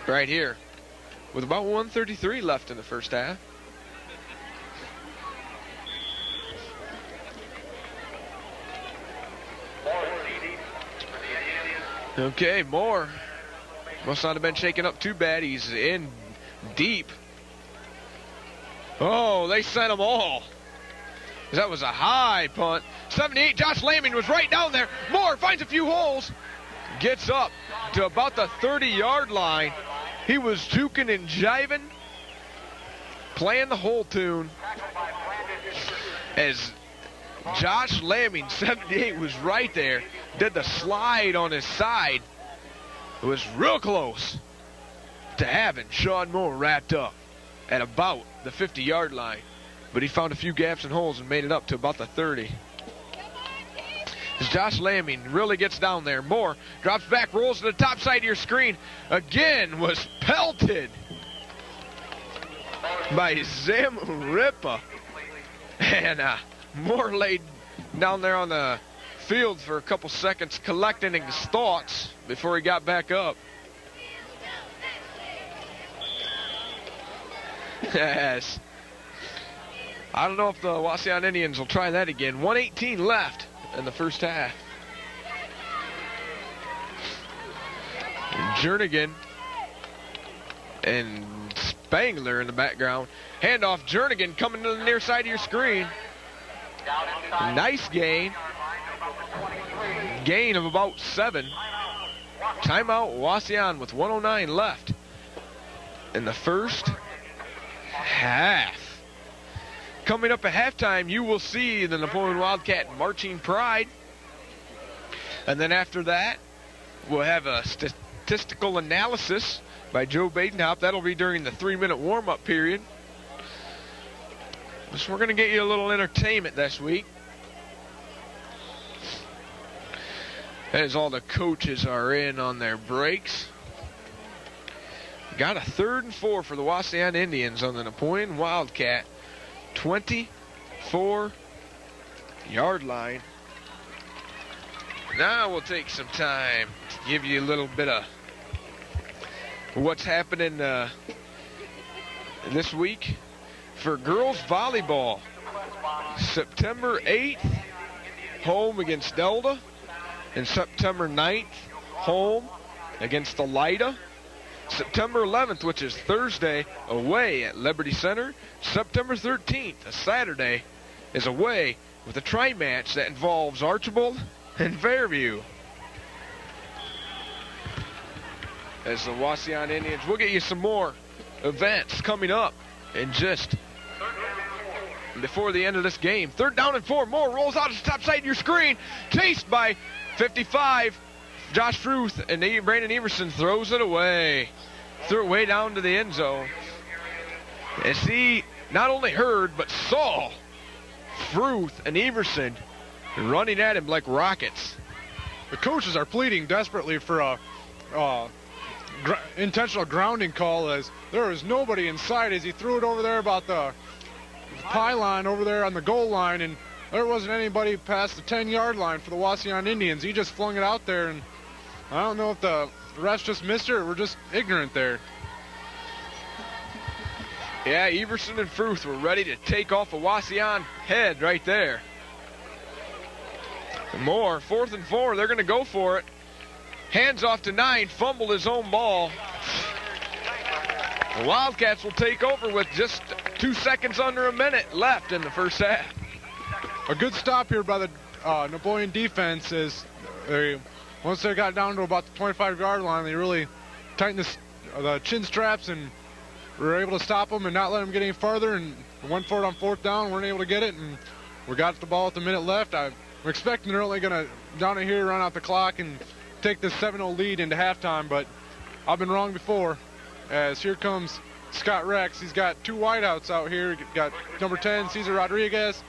right here with about 1:33 left in the first half. Okay, Moore must not have been shaken up too bad. He's in deep. Oh, they sent them all. That was a high punt. 78, Josh Laming was right down there. Moore finds a few holes. Gets up to about the 30-yard line. He was juking and jiving, playing the whole tune, as Josh Laming, 78, was right there. Did the slide on his side. It was real close to having Sean Moore wrapped up at about the 50-yard line. But he found a few gaps and holes and made it up to about the 30. As Josh Laming really gets down there. Moore drops back, rolls to the top side of your screen. Again was pelted by Zamu Ripa. And Moore laid down there on the field for a couple seconds collecting his thoughts before he got back up. Yes. I don't know if the Wauseon Indians will try that again. 1:18 left in the first half. Jernigan and Spangler in the background. Handoff, Jernigan coming to the near side of your screen. Nice gain. Gain of about 7. Timeout, Wauseon with 1:09 left in the first half. Coming up at halftime, you will see the Napoleon Wildcat marching pride. And then after that, we'll have a statistical analysis by Joe Badenhop. That'll be during the 3-minute warm-up period. So we're going to get you a little entertainment this week, as all the coaches are in on their breaks. Got a 3rd and 4 for the Wauseon Indians on the Napoleon Wildcat 24-yard line. Now we'll take some time to give you a little bit of what's happening this week for girls volleyball. September 8th, home against Delta. And September 9th, home against Elida. September 11th, which is Thursday, away at Liberty Center. September 13th, a Saturday, is away with a tri-match that involves Archibald and Fairview. As the Wauseon Indians, we'll get you some more events coming up in just before the end of this game. 3rd down and 4 more, rolls out to the top side of your screen, chased by 55. Josh Fruth, and Brandon Everson throws it away. Threw it way down to the end zone. As he not only heard, but saw Fruth and Everson running at him like rockets. The coaches are pleading desperately for a intentional grounding call, as there was nobody inside as he threw it over there about the pylon over there on the goal line, and there wasn't anybody past the 10-yard line for the Wauseon Indians. He just flung it out there, and I don't know if the refs just missed it or we're just ignorant there. Yeah, Everson and Fruth were ready to take off a Wauseon head right there. More, 4th and 4, they're going to go for it. Hands off to 9, fumbled his own ball. The Wildcats will take over with just 2 seconds under a minute left in the first half. A good stop here by the Napoleon defense is once they got down to about the 25-yard line, they really tightened the chin straps and were able to stop them and not let them get any farther, and went for it on 4th down, weren't able to get it, and we got the ball with a minute left. I'm expecting they're only going to down in here, run out the clock, and take this 7-0 lead into halftime, but I've been wrong before, as here comes Scott Rex. He's got 2 wideouts out here. He's got number 10, Cesar Rodriguez,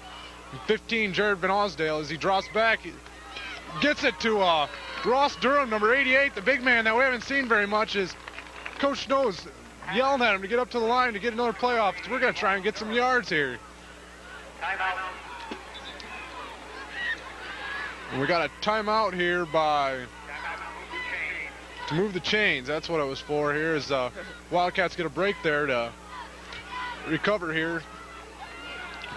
and 15, Jared Van Osdale. As he drops back, he gets it to Ross Durham, number 88, the big man that we haven't seen very much. Is Coach Snow's yelling at him to get up to the line to get another playoff. We're going to try and get some yards here. And we got a timeout here to move the chains. That's what it was for. Here is Wildcats get a break there to recover here.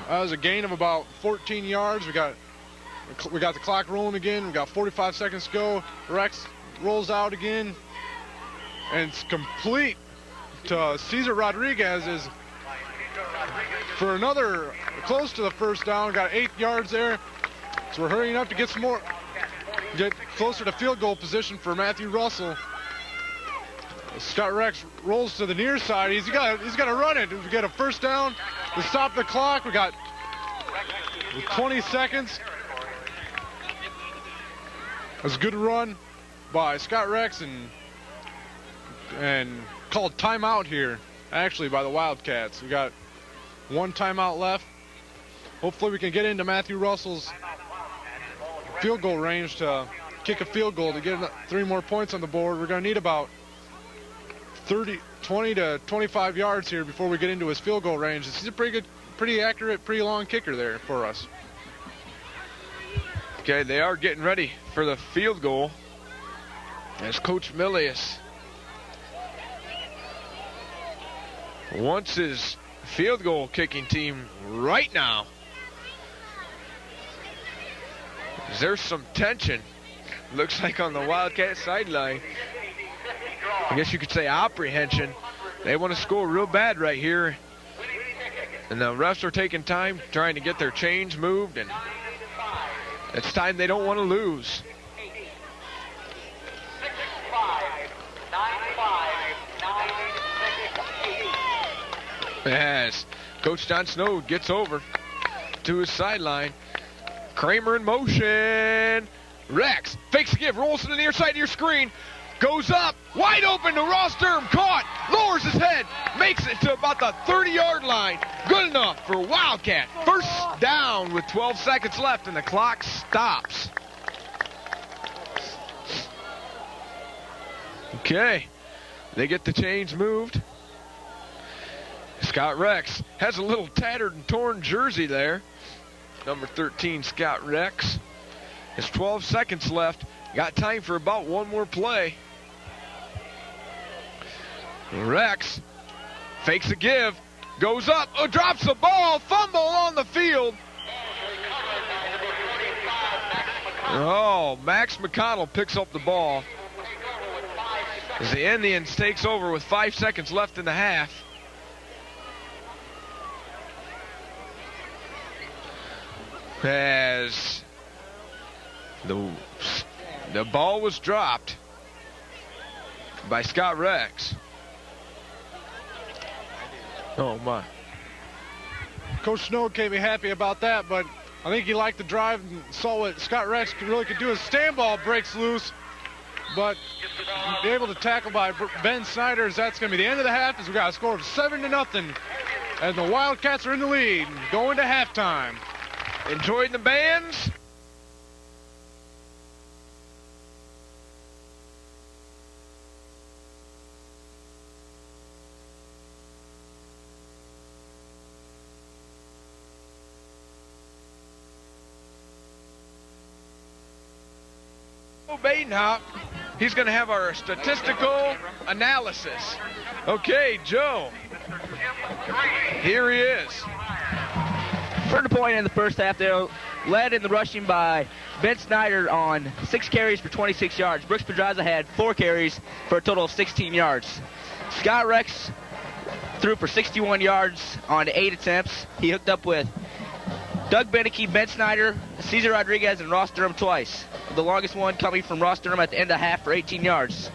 That was a gain of about 14 yards. We got the clock rolling again. We got 45 seconds to go. Rex rolls out again, and it's complete to Cesar Rodriguez is for another close to the 1st down. Got 8 yards there. So we're hurrying up to get some more, get closer to field goal position for Matthew Russell. Scott Rex rolls to the near side. He's got to run it. We get a 1st down to stop the clock. We got 20 seconds. That's a good run by Scott Rex and called timeout here, actually, by the Wildcats. We got 1 timeout left. Hopefully we can get into Matthew Russell's field goal range to kick a field goal to get 3 more points on the board. We're going to need about 20 to 25 yards here before we get into his field goal range. This is a pretty accurate, pretty long kicker there for us. Okay, they are getting ready for the field goal as Coach Milius wants his field goal kicking team right now. There's some tension, looks like, on the Wildcat sideline. I guess you could say apprehension. They want to score real bad right here. And the refs are taking time trying to get their chains moved, and it's time they don't want to lose. As Coach John Snow gets over to his sideline. Kramer in motion. Rex fakes a give, rolls to the near side of your screen. Goes up, wide open to Ross Durham, caught, lowers his head, makes it to about the 30-yard line. Good enough for Wildcat. 1st down with 12 seconds left, and the clock stops. Okay, they get the chains moved. Scott Rex has a little tattered and torn jersey there. Number 13, Scott Rex. There's 12 seconds left. Got time for about 1 more play. Rex fakes a give, Goes up, drops the ball, fumble on the field. Oh, Max McConnell picks up the ball as the Indians takes over with 5 seconds left in the half. As the ball was dropped by Scott Rex. Oh, my. Coach Snow can't be happy about that, but I think he liked the drive and saw what Scott Rex really could do. His stand ball breaks loose, but be able to tackle by Ben Snyder, as that's going to be the end of the half, as we got a score of 7-0, and the Wildcats are in the lead, going to halftime. Enjoying the bands? Badenhop, he's going to have our statistical analysis. Okay, Joe, here he is. For the point in the first half, they led in the rushing by Ben Snyder on 6 carries for 26 yards. Brooks Pedraza had 4 carries for a total of 16 yards. Scott Rex threw for 61 yards on 8 attempts. He hooked up with Doug Beneke, Ben Snyder, Cesar Rodriguez, and Ross Durham twice. The longest one coming from Ross Durham at the end of the half for 18 yards.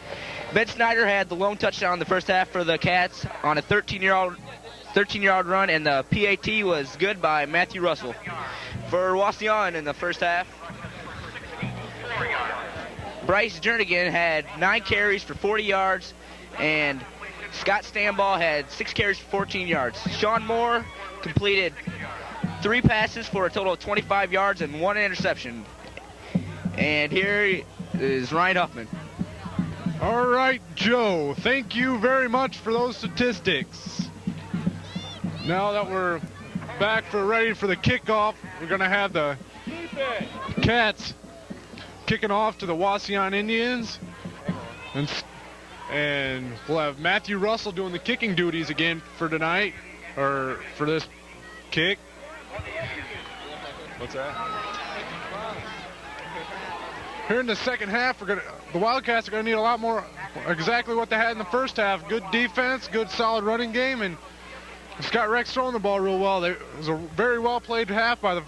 Ben Snyder had the lone touchdown in the first half for the Cats on a 13-yard run, and the PAT was good by Matthew Russell. For Wauseon in the first half, Bryce Jernigan had 9 carries for 40 yards, and Scott Stanball had 6 carries for 14 yards. Sean Moore completed 3 passes for a total of 25 yards and 1 interception. And here is Ryan Huffman. All right, Joe, thank you very much for those statistics. Now that we're back ready for the kickoff, we're going to have the Cats kicking off to the Wauseon Indians. And we'll have Matthew Russell doing the kicking duties again for tonight, or for this kick. What's that? Here in the second half, the Wildcats are going to need a lot more, exactly what they had in the first half. Good defense, good solid running game, and Scott Rex throwing the ball real well. It was a very well played half by the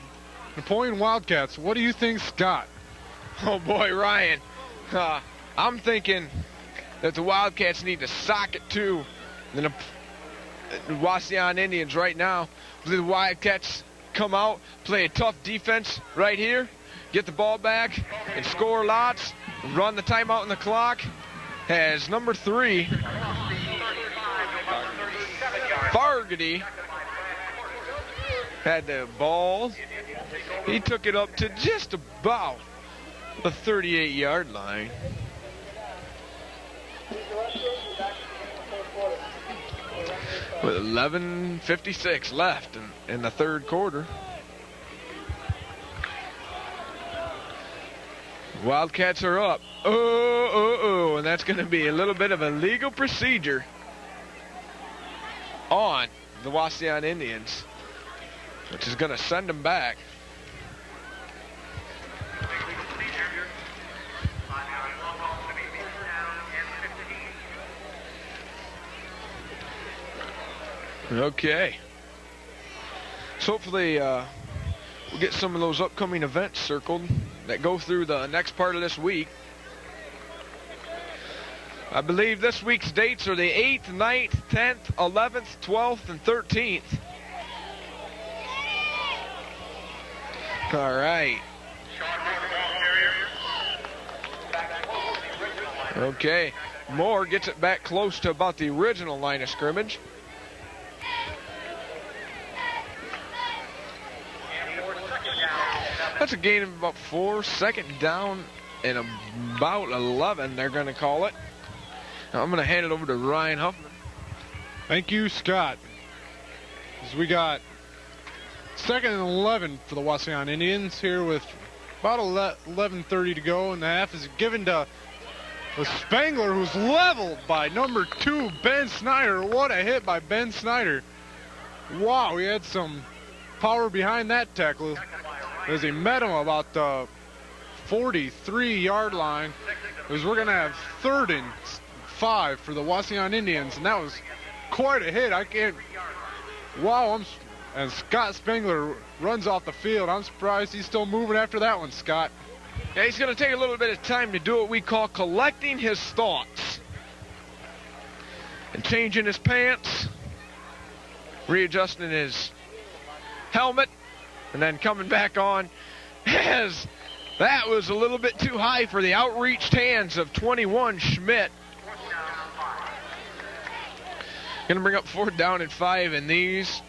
Napoleon Wildcats. What do you think, Scott? Oh boy, Ryan. I'm thinking that the Wildcats need to sock it to the Wauseon Indians right now. The Wildcats come out, play a tough defense right here, get the ball back, and score lots, run the timeout in the clock. Has number 3, Fargady, had the ball. He took it up to just about the 38-yard line. With 11:56 left in the third quarter. Wildcats are up. And that's going to be a little bit of a legal procedure on the Wauseon Indians, which is going to send them back. Okay. So hopefully we'll get some of those upcoming events circled that go through the next part of this week. I believe this week's dates are the 8th, 9th, 10th, 11th, 12th, and 13th. All right. Okay. Moore gets it back close to about the original line of scrimmage. That's a gain of about 4, second down and about 11, they're going to call it. Now I'm going to hand it over to Ryan Huffman. Thank you, Scott. As we got 2nd and 11 for the Wauseon Indians here with about 11:30 to go, and the half is given to Spangler, who's leveled by number 2, Ben Snyder. What a hit by Ben Snyder. Wow, he had some power behind that tackle as he met him about the 43-yard line. As we're going to have 3rd and 5 for the Wauseon Indians, and that was quite a hit. I can't. Wow, and Scott Spengler runs off the field. I'm surprised he's still moving after that one, Scott. Yeah, he's going to take a little bit of time to do what we call collecting his thoughts. And changing his pants, readjusting his helmet, and then coming back on, as that was a little bit too high for the outreached hands of 21 Schmidt. Going to bring up 4th down and 5, and these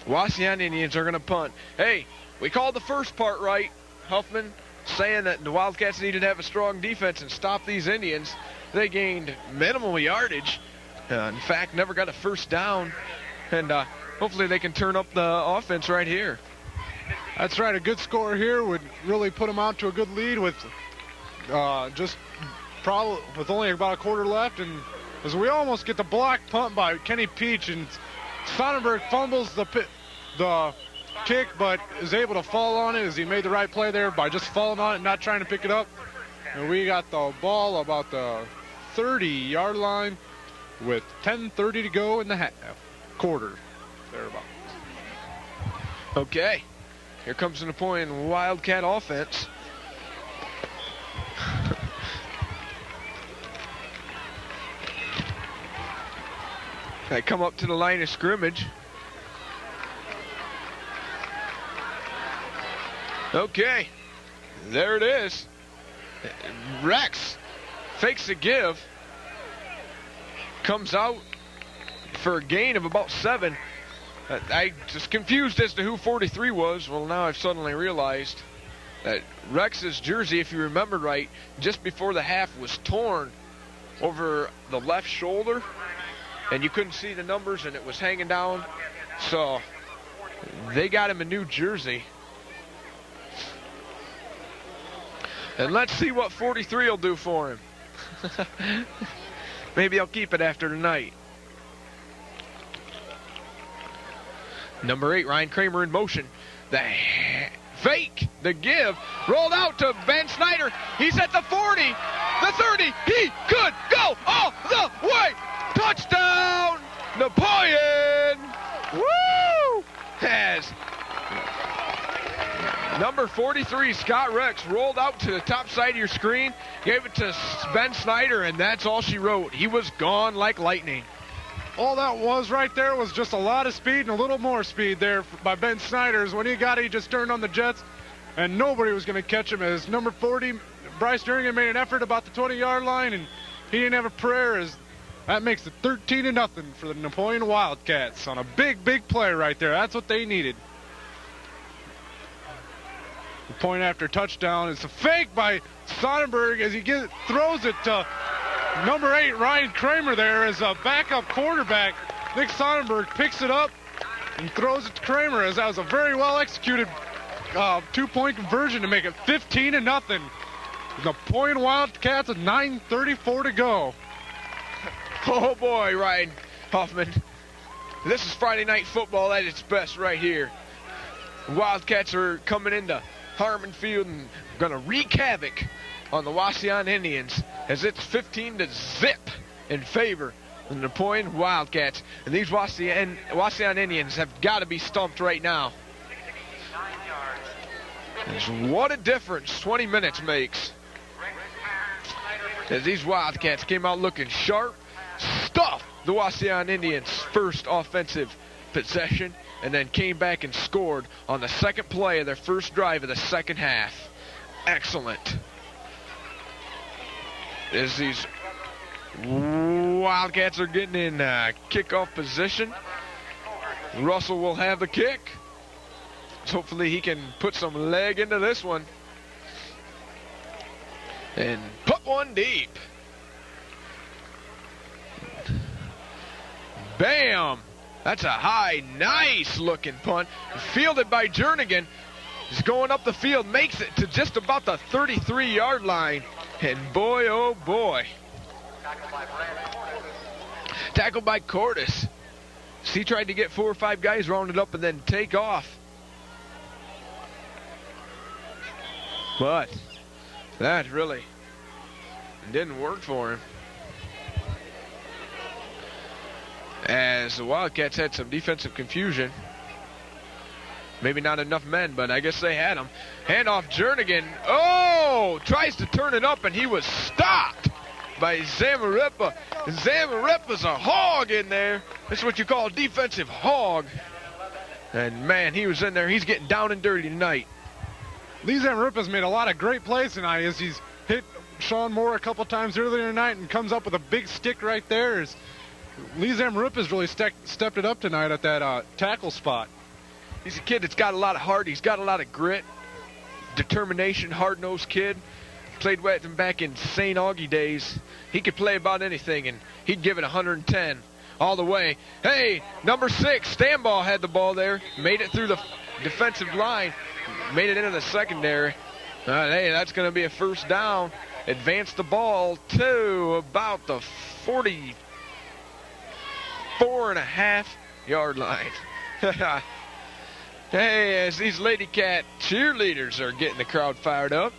Wauseon Indians are going to punt. Hey, we called the first part right, Huffman, saying that the Wildcats needed to have a strong defense and stop these Indians. They gained minimal yardage. In fact, never got a 1st down, and hopefully they can turn up the offense right here. That's right. A good score here would really put them out to a good lead with just probably with only about a quarter left, and as we almost get the block punt by Kenny Peach, and Sonnenberg fumbles the kick, but is able to fall on it as he made the right play there by just falling on it and not trying to pick it up. And we got the ball about the 30-yard line with 10:30 to go in the quarter, thereabout. Okay, here comes the Napoleon Wildcat offense. They come up to the line of scrimmage. Okay, there it is. Rex fakes the give. Comes out for a gain of about 7. I just confused as to who 43 was. Well, now I've suddenly realized that Rex's jersey, if you remember right, just before the half was torn over the left shoulder, and you couldn't see the numbers, and it was hanging down. So they got him a new jersey. And let's see what 43 will do for him. Maybe I'll keep it after tonight. Number 8, Ryan Kramer in motion. The fake, the give, rolled out to Ben Snyder. He's at the 40, the 30. He could go all the way. Touchdown, Napoleon. Woo! Has number 43, Scott Rex, rolled out to the top side of your screen, gave it to Ben Snyder, and that's all she wrote. He was gone like lightning. All that was right there was just a lot of speed and a little more speed there by Ben Snyder's. When he got it, he just turned on the jets, and nobody was going to catch him. As number 40, Bryce Durigan, made an effort about the 20-yard line, and he didn't have a prayer. As that makes it 13-0 for the Napoleon Wildcats on a big, big play right there. That's what they needed. The point after touchdown is a fake by Sonnenberg as he throws it to number 8, Ryan Kramer there as a backup quarterback. Nick Sonnenberg picks it up and throws it to Kramer, as that was a very well executed 2-point conversion to make it 15-0. The Napoleon Wildcats with 9:34 to go. Oh boy, Ryan Hoffman. This is Friday night football at its best right here. The Wildcats are coming into Harmon Field and going to wreak havoc on the Wauseon Indians, as it's 15-0 in favor of the Napoleon Wildcats. And these Wauseon Indians have got to be stumped right now. What a difference 20 minutes makes. As these Wildcats came out looking sharp, stuffed the Wauseon Indians' first offensive possession, and then came back and scored on the second play of their first drive of the second half. Excellent. As these Wildcats are getting in kickoff position, Russell will have the kick. Hopefully he can put some leg into this one and put one deep. Bam! That's a high, nice-looking punt. Fielded by Jernigan. He's going up the field, makes it to just about the 33-yard line. And boy, oh boy. Tackled by Cordes. he tried to get 4 or 5 guys rounded up and then take off. But that really didn't work for him, as the Wildcats had some defensive confusion. Maybe not enough men, but I guess they had them. Handoff, Jernigan. Oh, tries to turn it up, and he was stopped by Zamaripa. Zamaripa's a hog in there. That's what you call a defensive hog. And, man, he was in there. He's getting down and dirty tonight. Lee Zamaripa's made a lot of great plays tonight as he's hit Sean Moore a couple times earlier tonight and comes up with a big stick right there. Lee Zamaripa's really stepped it up tonight at that tackle spot. He's a kid that's got a lot of heart. He's got a lot of grit, determination, hard-nosed kid. Played with him back in St. Augie days. He could play about anything, and he'd give it 110 all the way. Hey, number 6, Stambaugh had the ball there. Made it through the defensive line. Made it into the secondary. Hey, that's going to be a first down. Advanced the ball to about the 44.5-yard line. Hey, as these Lady Cat cheerleaders are getting the crowd fired up.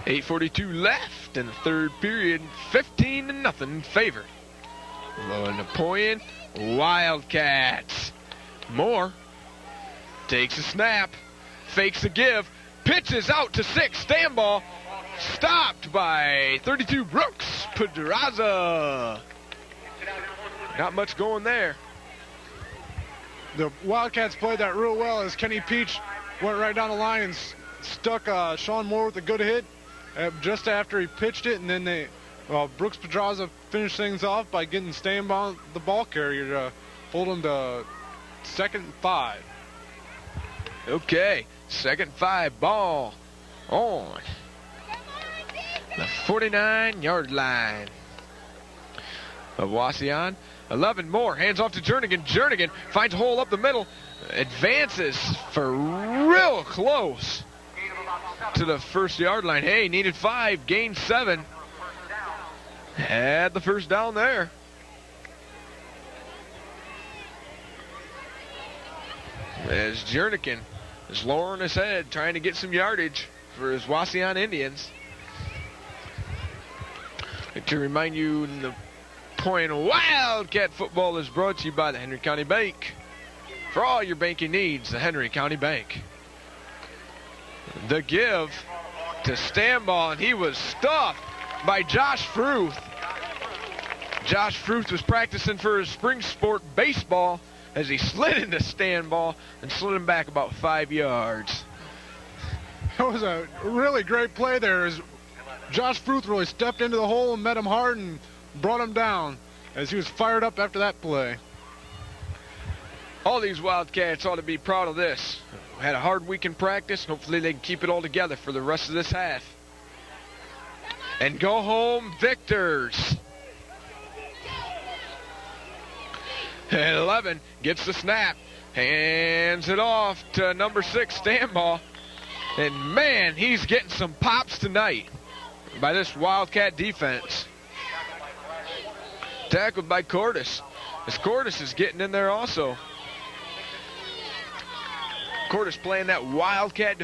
8:42 left in the third period. 15-0 in favor of Napoleon Wildcats. Moore takes a snap, fakes a give, pitches out to 6. Stambaugh stopped by 32 Brooks Pedraza. Not much going there. The Wildcats played that real well as Kenny Peach went right down the line and stuck Sean Moore with a good hit just after he pitched it, and then Brooks Pedraza finished things off by getting Stambaugh the ball carrier to hold him to 2nd and 5. Okay, 2nd and 5, ball on the 49-yard line of Wauseon. 11 more, hands off to Jernigan. Jernigan finds a hole up the middle, advances for real close to the 1st-yard line. Hey, needed 5, gained 7. Had the first down there. As Jernigan is lowering his head, trying to get some yardage for his Wauseon Indians. To remind you, the Point Wildcat football is brought to you by the Henry County Bank. For all your banking needs, the Henry County Bank. The give to Stambaugh, and he was stuffed by Josh Fruth. Josh Fruth was practicing for his spring sport baseball as he slid into Stambaugh and slid him back about 5 yards. That was a really great play there as Josh Fruth really stepped into the hole and met him hard and brought him down as he was fired up after that play. All these Wildcats ought to be proud of this. Had a hard week in practice. Hopefully they can keep it all together for the rest of this half. And go home victors. And 11 gets the snap. Hands it off to number 6, Stambaugh. And man, he's getting some pops tonight by this Wildcat defense. Tackled by Cordes. As Cordes is getting in there also. Cordes playing that Wildcat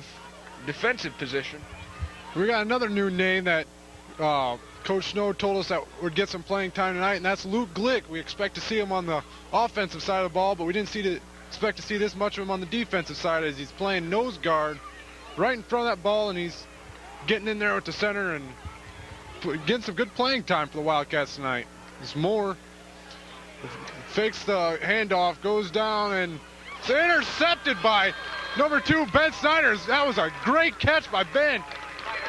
defensive position. We got another new name that Coach Snow told us that would get some playing time tonight, and that's Luke Glick. We expect to see him on the offensive side of the ball, but we didn't expect to see this much of him on the defensive side as he's playing nose guard right in front of that ball, and he's getting in there with the center and getting some good playing time for the Wildcats tonight. There's Moore fakes the handoff, goes down, and it's intercepted by number 2, Ben Snyder. That was a great catch by Ben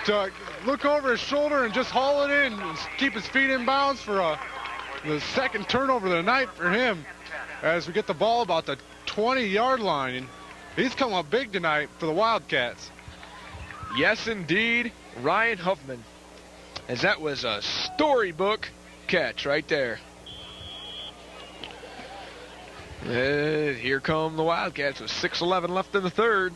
to look over his shoulder and just haul it in and keep his feet in bounds for the second turnover of the night for him as we get the ball about the 20-yard line. And he's come up big tonight for the Wildcats. Yes, indeed, Ryan Huffman, as that was a storybook catch right there. Here come the Wildcats with 6:11 left in the third.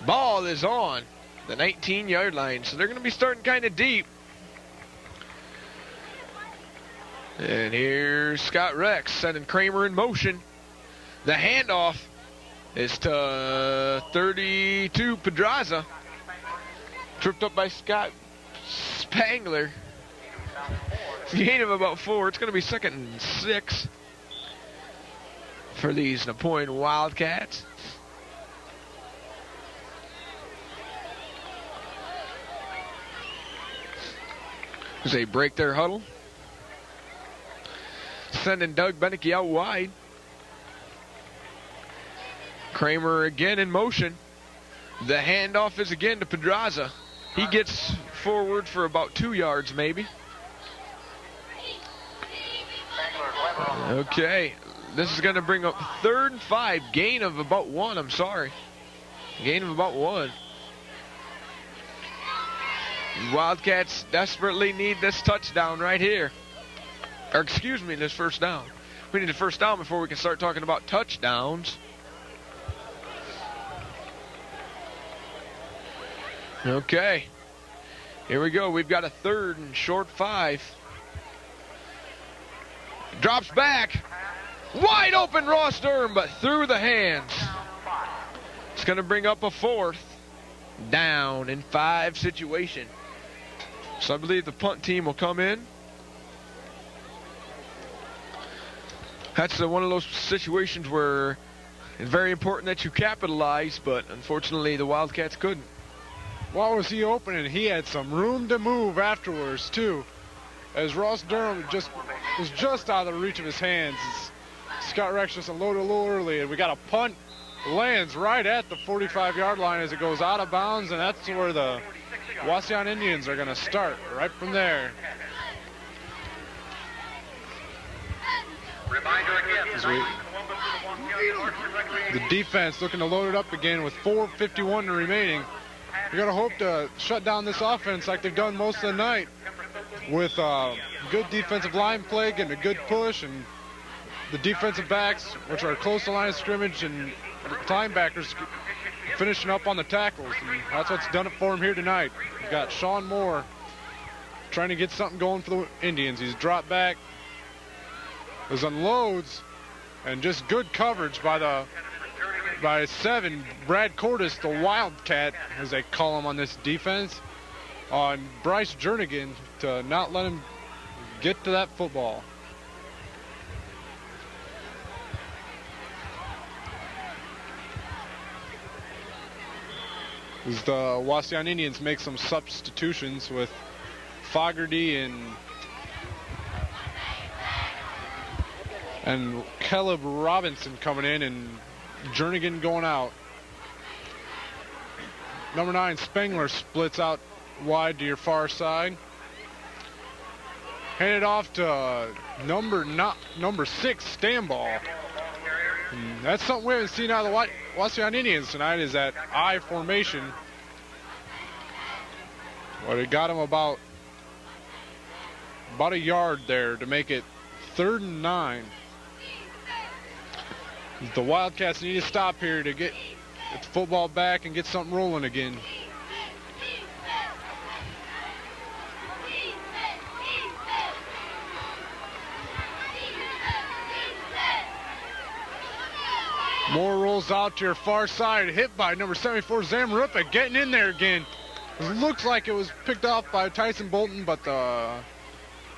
Ball is on the 19-yard line, so they're going to be starting kind of deep. And here's Scott Rex sending Kramer in motion. The handoff is to 32 Pedraza. Tripped up by Scott Spangler. Gain of about 4. It's going to be 2nd and 6 for these Napoleon Wildcats. As they break their huddle. Sending Doug Beneke out wide. Kramer again in motion. The handoff is again to Pedraza. He gets forward for about 2 yards maybe. Okay, this is going to bring up 3rd and 5. Gain of about 1, I'm sorry. Gain of about 1. Wildcats desperately need this touchdown right here. Or excuse me, this first down. We need a first down before we can start talking about touchdowns. Okay. Here we go. We've got a 3rd and short 5. Drops back. Wide open Ross Durham, but through the hands. It's going to bring up a 4th down and 5 situation. So I believe the punt team will come in. That's one of those situations where it's very important that you capitalize, but unfortunately the Wildcats couldn't. What was he opening? He had some room to move afterwards, too. As Ross Durham was just out of the reach of his hands. Scott Rex just unloaded a little early, and we got a punt. Lands right at the 45-yard line as it goes out of bounds, and that's where the Wauseon Indians are going to start, right from there. The defense looking to load it up again with 4:51 remaining. You're going to hope to shut down this offense like they've done most of the night with good defensive line play, getting a good push, and the defensive backs, which are close to line of scrimmage, and linebackers finishing up on the tackles. And that's what's done it for him here tonight. We've got Sean Moore trying to get something going for the Indians. He's dropped back, his unloads, and just good coverage by 7, Brad Cordes, the Wildcat, as they call him on this defense, on Bryce Jernigan to not let him get to that football. As the Wauseon Indians make some substitutions with Fogarty and Caleb Robinson coming in and Jernigan going out. Number 9, Spangler, splits out wide to your far side. Handed off to number 6, Stanball. And that's something we haven't seen out of the Wauseon Indians tonight, is that I formation. Well, it got him about a yard there to make it 3rd and 9. The Wildcats need to stop here to get the football back and get something rolling again. Moore rolls out to your far side, hit by number 74, Zamrupa, getting in there again. It looks like it was picked off by Tyson Bolton, but the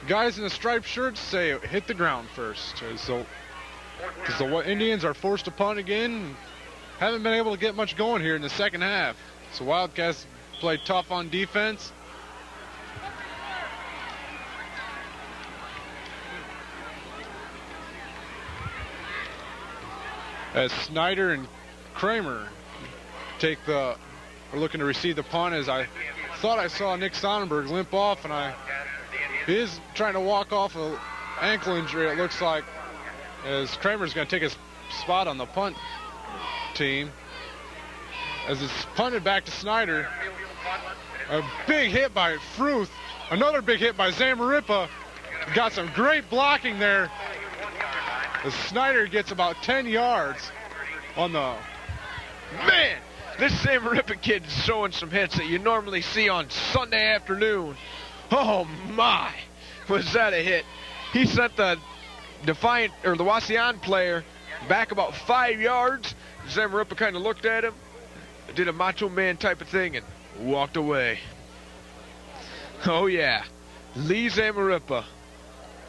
guys in the striped shirts say it hit the ground first. So, because the Indians are forced to punt again, haven't been able to get much going here in the second half. So Wildcats play tough on defense. As Snyder and Kramer are looking to receive the punt, as I thought I saw Nick Sonnenberg limp off, and he is trying to walk off an ankle injury, it looks like, as Kramer's going to take his spot on the punt team. As it's punted back to Snyder. A big hit by Fruth. Another big hit by Zamaripa. Got some great blocking there. As Snyder gets about 10 yards on the... Man, this Zamaripa kid is showing some hits that you normally see on Sunday afternoon. Oh, my. Was that a hit? He sent the Defiant, or the Wauseon player, back about 5 yards. Zamarripa kind of looked at him, did a Macho Man type of thing, and walked away. Oh, yeah. Lee Zamarripa.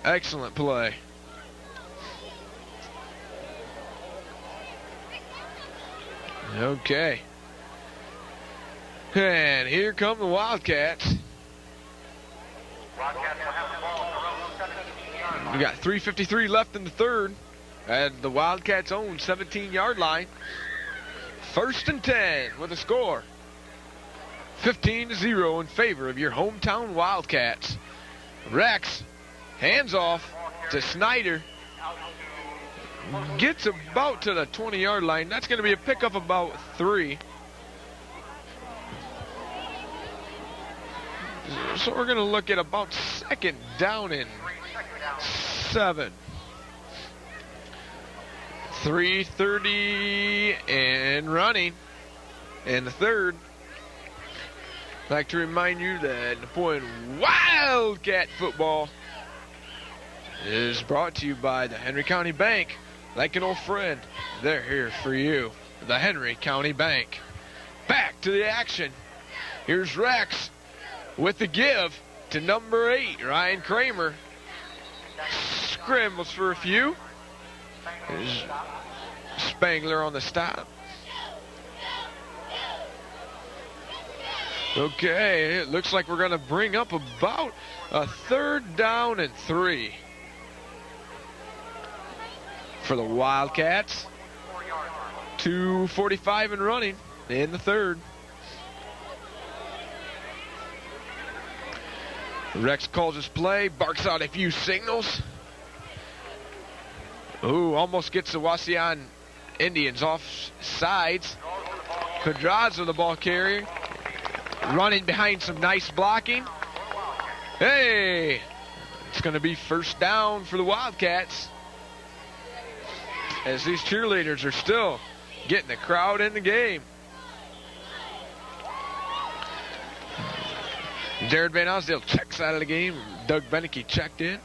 Excellent play. Okay. And here come the Wildcats. We got 3:53 left in the third at the Wildcats' own 17-yard line. 1st and 10 with a score 15-0 in favor of your hometown Wildcats. Rex hands off to Snyder. Gets about to the 20-yard line. That's going to be a pickup about 3. So we're going to look at about 2nd down and 7. 3:30 and running in the third. I'd like to remind you that Napoleon Wildcat football is brought to you by the Henry County Bank. Like an old friend, they're here for you. The Henry County Bank. Back to the action. Here's Rex with the give to number 8, Ryan Kramer. Scrambles for a few. There's Spangler on the stop. Okay, it looks like we're going to bring up about a 3rd down and 3 for the Wildcats. 2:45 and running in the third. Rex calls his play, barks out a few signals. Ooh, almost gets the Wauseon Indians off sides. Pedraza, the ball carrier, running behind some nice blocking. Hey, it's going to be 1st down for the Wildcats, as these cheerleaders are still getting the crowd in the game. Jared Van Osdale checks out of the game. Doug Beneke checked in.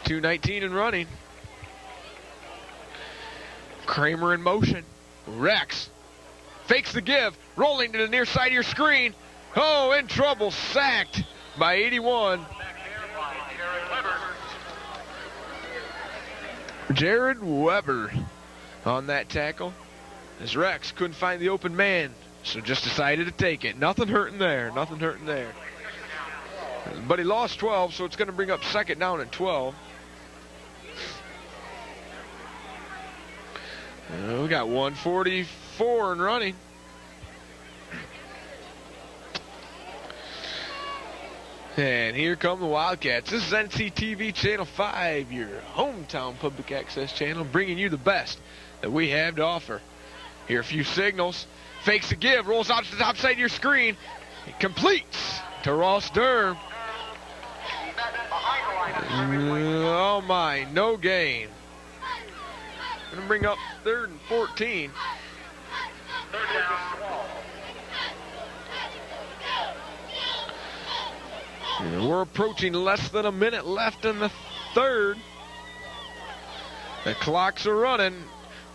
2:19 and running. Kramer in motion. Rex fakes the give, rolling to the near side of your screen. Oh, in trouble, sacked by 81. Jared Weber on that tackle, as Rex couldn't find the open man, so just decided to take it. Nothing hurting there, nothing hurting there. But he lost 12, so it's going to bring up 2nd down and 12. We got 1:44 and running. And here come the Wildcats. This is NCTV Channel 5, your hometown public access channel, bringing you the best that we have to offer. Here are a few signals. Fakes a give, rolls out to the top side of your screen. It completes to Ross Durham. Oh my, no gain. Going to bring up 3rd and 14. We're approaching less than a minute left in the third. The clocks are running.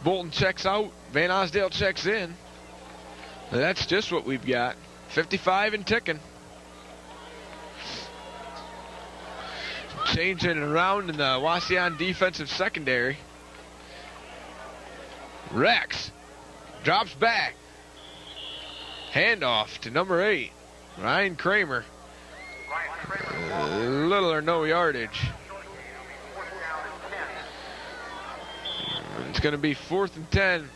Bolton checks out. Van Osdale checks in. That's just what we've got. 55 and ticking. Changing it around in the Wauseon defensive secondary. Rex drops back. Handoff to number 8, Ryan Kramer. Little or no yardage. It's going to be 4th and 10,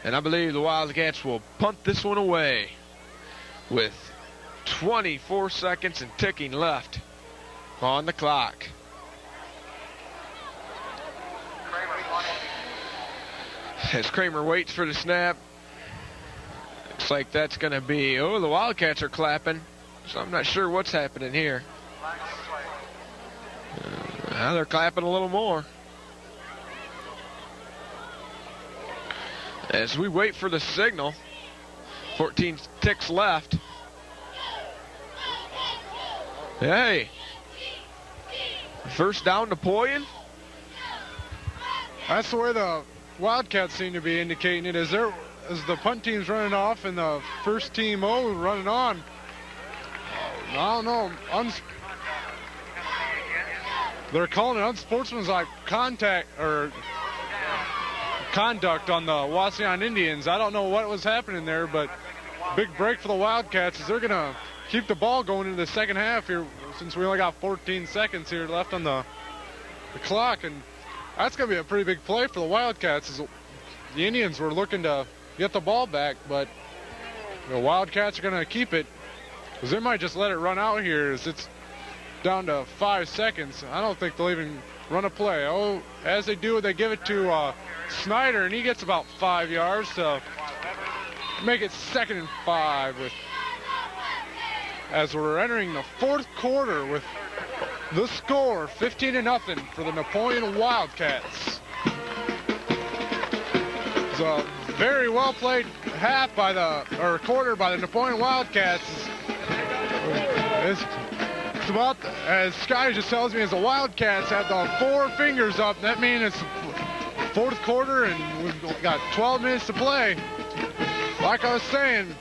and I believe the Wildcats will punt this one away with 24 seconds and ticking left on the clock. As Kramer waits for the snap, looks like that's going to be, oh, the Wildcats are clapping, so I'm not sure what's happening here. Now they're clapping a little more. As we wait for the signal, 14 ticks left. Hey. First down, Napoleon. That's the way the Wildcats seem to be indicating it. As the punt team's running off and the first team running on. I don't know. They're calling it unsportsmanlike conduct on the Wauseon Indians. I don't know what was happening there, but big break for the Wildcats as they're going to keep the ball going into the second half here since we only got 14 seconds here left on the clock. And that's going to be a pretty big play for the Wildcats as the Indians were looking to get the ball back, but the Wildcats are going to keep it because they might just let it run out here as it's down to 5 seconds. I don't think they'll even run a play. Oh, as they do, they give it to Snyder, and he gets about 5 yards to make it 2nd and 5 as we're entering the fourth quarter with the score 15-0 for the Napoleon Wildcats. It's a very well played quarter by the Napoleon Wildcats. It's about, as Sky just tells me, as the Wildcats have the 4 fingers up. That means it's fourth quarter and we've got 12 minutes to play. Like I was saying,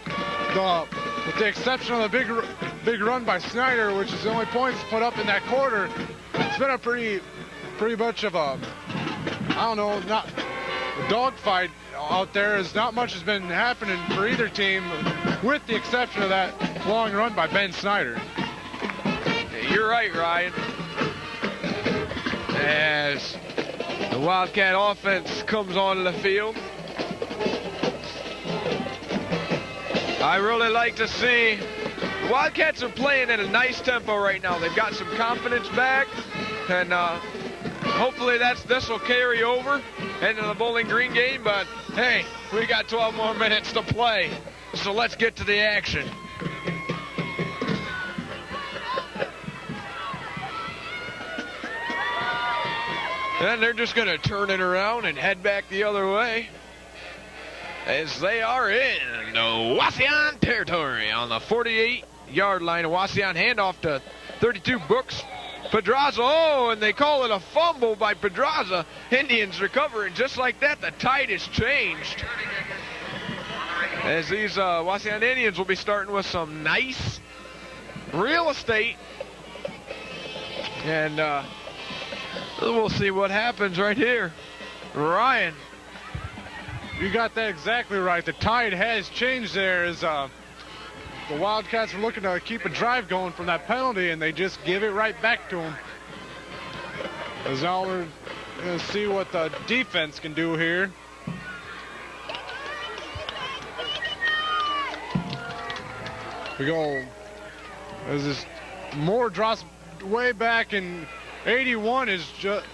with the exception of the big run by Snyder, which is the only points put up in that quarter, it's been a pretty much of a, I don't know, not a dogfight out there, as not much has been happening for either team, with the exception of that long run by Ben Snyder. You're right, Ryan. As the Wildcat offense comes onto the field, I really like to see the Wildcats are playing at a nice tempo right now. They've got some confidence back, and hopefully this will carry over into the Bowling Green game. But hey, we got 12 more minutes to play, so let's get to the action. And they're just going to turn it around and head back the other way as they are in the Wauseon territory on the 48-yard line. A Wauseon handoff to 32 Brooks Pedraza. Oh, and they call it a fumble by Pedraza. Indians recovering just like that. The tide has changed as these Wauseon Indians will be starting with some nice real estate. And we'll see what happens right here. Ryan. You got that exactly right. The tide has changed there as the Wildcats were looking to keep a drive going from that penalty, and they just give it right back to them. As now we're going to see what the defense can do here. We go as this Moore drops way back, and 81 is just,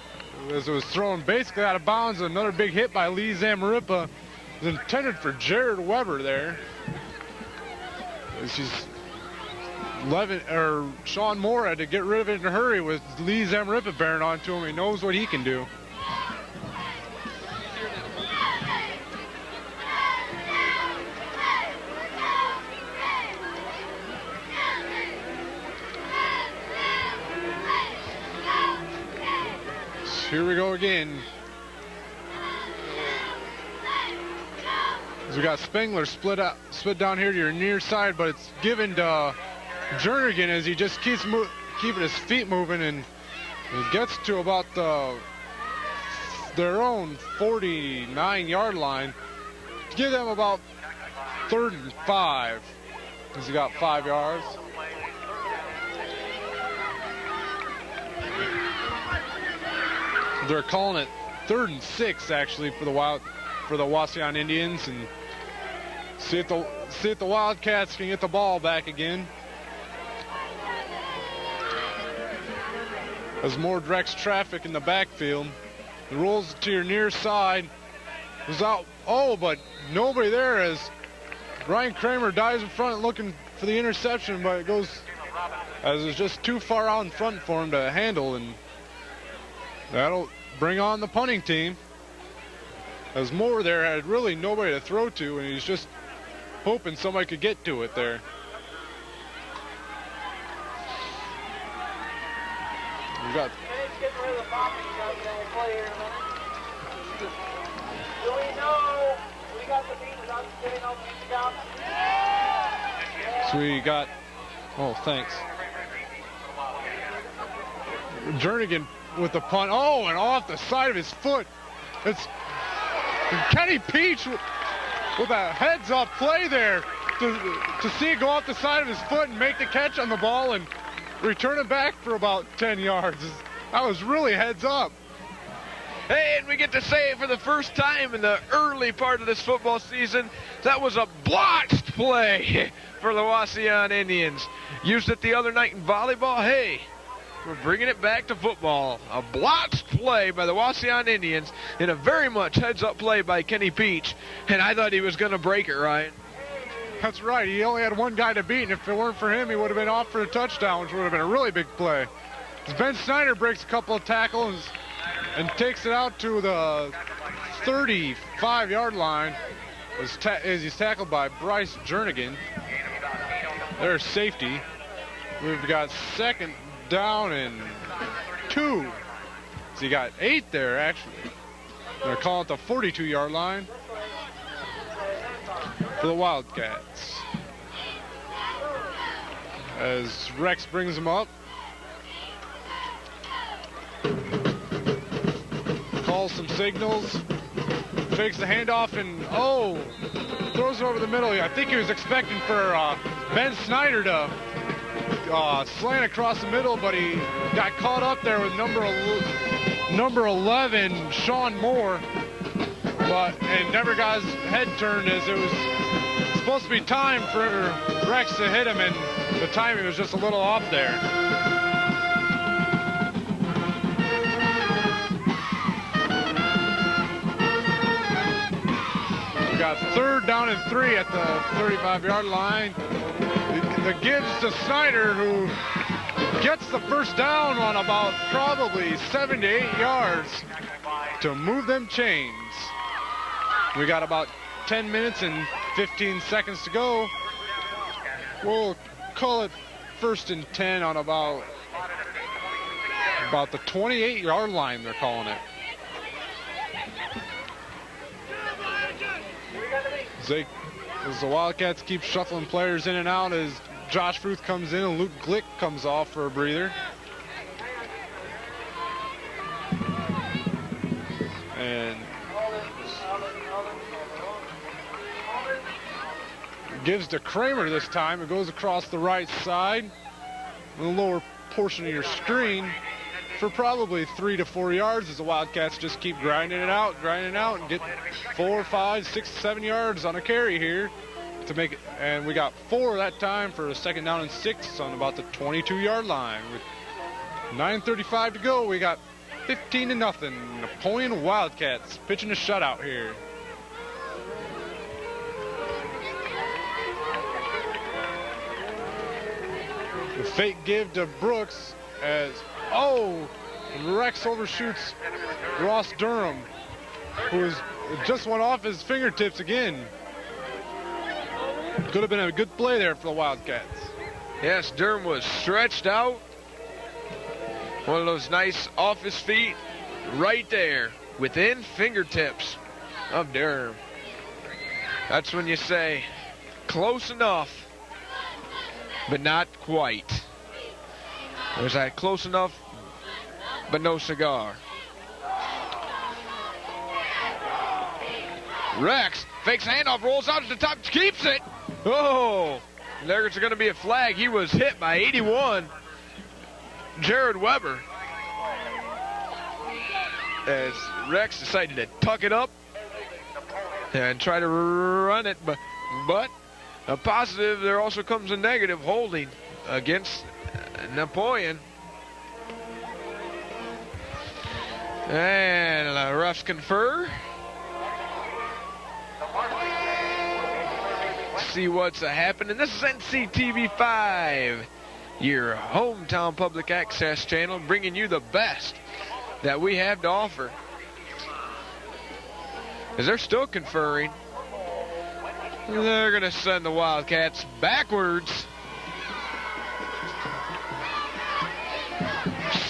as it was thrown basically out of bounds. Another big hit by Lee Zamaripa. It was intended for Jared Weber there. She's Sean Moore had to get rid of it in a hurry with Lee Zamaripa bearing onto him. He knows what he can do. Here we go again. As we got Spengler split down here to your near side, but it's given to Jernigan as he just keeps keeping his feet moving, and it gets to about their own 49-yard line. Give them about 3rd and 5, as he got 5 yards. They're calling it 3rd and 6 actually for the Wauseon Indians, and see if the Wildcats can get the ball back again. As Moore directs traffic in the backfield, he rolls to your near side. Was out. Oh, but nobody there as Ryan Kramer dives in front looking for the interception, but it goes as it's just too far out in front for him to handle, and that'll bring on the punting team. As Moore there had really nobody to throw to, and he's just hoping somebody could get to it there. We got. So we got. Oh, thanks. Jernigan with the punt. Oh, and off the side of his foot. It's Kenny Peach with a heads-up play there to see it go off the side of his foot and make the catch on the ball and return it back for about 10 yards. That was really heads up. Hey, and we get to say for the first time in the early part of this football season, that was a blotched play for the Wauseon Indians. Used it the other night in volleyball. Hey, we're bringing it back to football. A blotched play by the Wauseon Indians in a very much heads-up play by Kenny Peach. And I thought he was going to break it, Ryan. That's right. He only had one guy to beat, and if it weren't for him, he would have been off for a touchdown, which would have been a really big play. As Ben Snyder breaks a couple of tackles and takes it out to the 35-yard line as he's tackled by Bryce Jernigan. There's safety. We've got second down and 2. So you got 8 there, actually. They're calling it the 42-yard line for the Wildcats. As Rex brings them up. Calls some signals. Fakes the handoff and, throws it over the middle. I think he was expecting for Ben Snyder to slant across the middle, but he got caught up there with number 11, Sean Moore, and never got his head turned as it was supposed to be time for Rex to hit him, and the timing was just a little off there. We got third down and 3 at the 35-yard line. The gives to Snyder, who gets the first down on about probably 7 to 8 yards to move them chains. We got about 10 minutes and 15 seconds to go. We'll call it first and 10 on about the 28-yard line, they're calling it. As the Wildcats keep shuffling players in and out as Josh Ruth comes in and Luke Glick comes off for a breather. And gives to Kramer this time. It goes across the right side in the lower portion of your screen for probably 3 to 4 yards as the Wildcats just keep grinding it out and get 4, 5, 6, 7 yards on a carry here to make it. And we got 4 that time for a second down and 6 on about the 22-yard line. With 9:35 to go, we got 15 to nothing. Napoleon Wildcats pitching a shutout here. The fake give to Brooks as, Rex overshoots Ross Durham, who just went off his fingertips again. Could have been a good play there for the Wildcats. Yes, Durham was stretched out. One of those nice off his feet right there within fingertips of Durham. That's when you say close enough, but not quite. There's that close enough, but no cigar. Rex fakes the handoff, rolls out to the top, keeps it. There's going to be a flag. He was hit by 81, Jared Weber. As Rex decided to tuck it up and try to run it, but a positive, there also comes a negative holding against Napoleon. And the refs confer. See what's happening. This is NCTV 5, your hometown public access channel, bringing you the best that we have to offer. As they're still conferring, they're going to send the Wildcats backwards.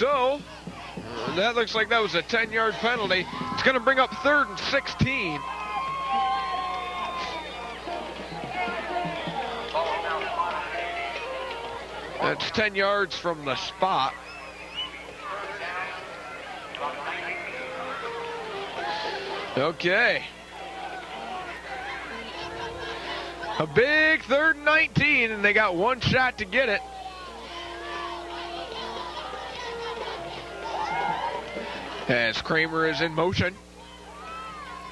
So, that looks like that was a 10-yard penalty. It's going to bring up 3rd and 16. That's 10 yards from the spot. Okay. A big 3rd and 19, and they got one shot to get it. As Kramer is in motion.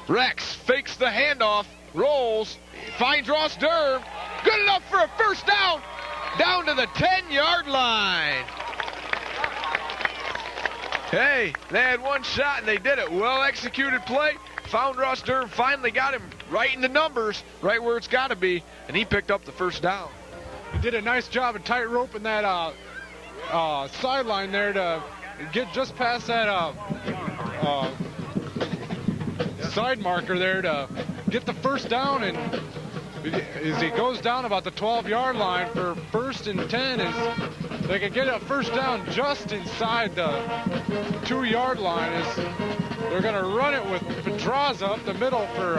Rex fakes the handoff, rolls, finds Ross Durham. Good enough for a first down. Down to the 10-yard line. Hey, they had one shot and they did it. Well executed play. Found Ross Durham, finally got him right in the numbers, right where it's got to be, and he picked up the first down. He did a nice job of tight roping that sideline there to get just past that side marker there to get the first down, and as he goes down about the 12-yard line for 1st and 10, is they could get a first down just inside the 2-yard line. As they're going to run it with Pedraza up the middle for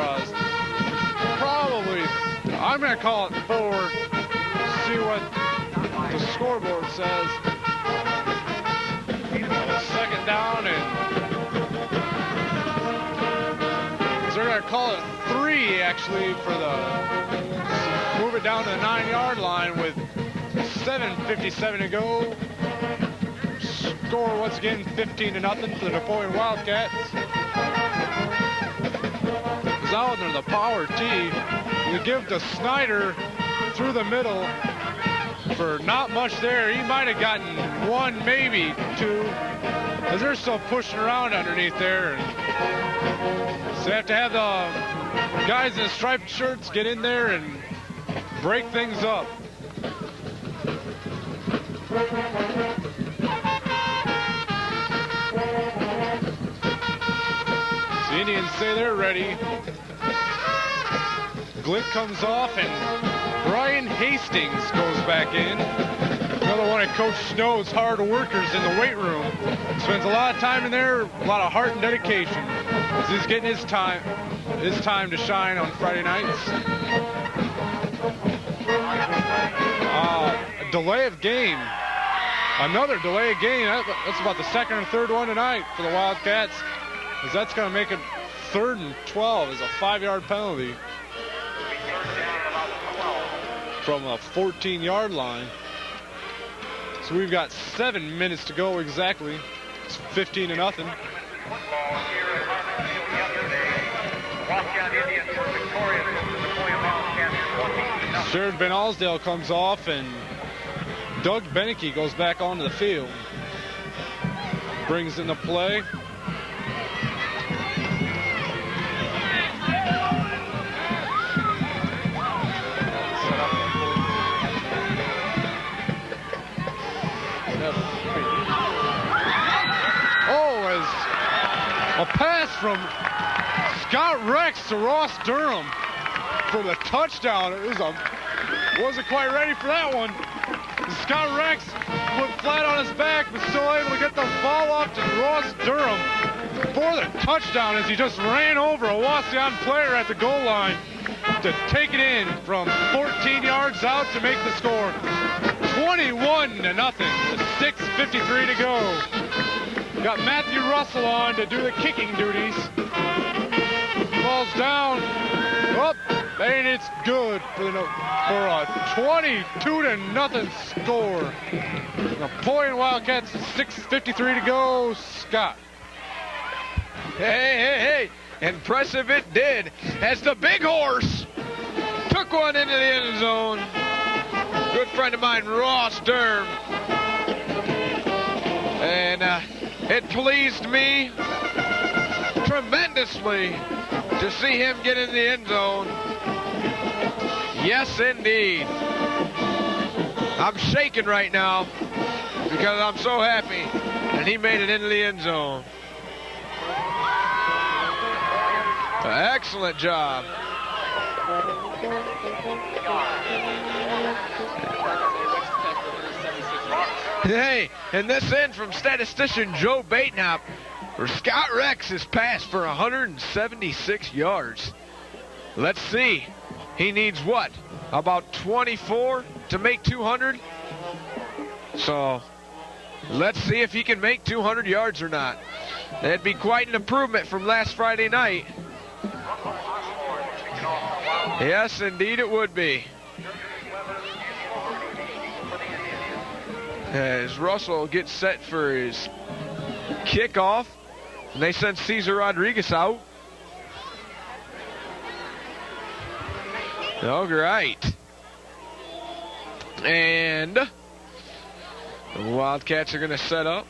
probably, I'm going to call it 4. See what the scoreboard says. Second down, and they're going to call it 3 actually for the move it down to the 9-yard line with 7:57 to go. Score once again 15-0 for the Napoleon Wildcats. It's out under the power tee. We give to Snyder through the middle for not much there. He might have gotten 1, maybe 2, as they're still pushing around underneath there. So they have to have the guys in the striped shirts get in there and break things up. The Indians say they're ready. Glick comes off and Brian Hastings goes back in. Another one of Coach Snow's hard workers in the weight room. Spends a lot of time in there, a lot of heart and dedication. As he's getting his time to shine on Friday nights. A delay of game. Another delay of game. That's about the 2nd or 3rd one tonight for the Wildcats. As that's going to make it 3rd and 12 as a 5-yard penalty from a 14-yard line. So we've got 7 minutes to go exactly. It's 15-0. Wauseon Indians were victorious over the Napoleon Wildcats 20-0. Jared Van Alsdale comes off, and Doug Beneke goes back onto the field. Brings in the play. A pass from Scott Rex to Ross Durham for the touchdown. Wasn't quite ready for that one. Scott Rex put flat on his back, but still able to get the ball off to Ross Durham for the touchdown as he just ran over a Wauseon player at the goal line to take it in from 14 yards out to make the score 21-0 with 6:53 to go. Got Matthew Russell on to do the kicking duties. Falls down. Up, and it's good for a 22-0 score. Napoleon Wildcats, 6:53 to go. Scott. Hey. Impressive it did as the big horse took one into the end zone. Good friend of mine, Ross Durham. And it pleased me tremendously to see him get in the end zone. Yes, indeed. I'm shaking right now because I'm so happy. And he made it into the end zone. Excellent job. Hey, and this in from statistician Joe Batenhop, where Scott Rex has passed for 176 yards. Let's see. He needs what? About 24 to make 200? So, let's see if he can make 200 yards or not. That'd be quite an improvement from last Friday night. Yes, indeed it would be. As Russell gets set for his kickoff, and they send Cesar Rodriguez out. All right. And the Wildcats are going to set up.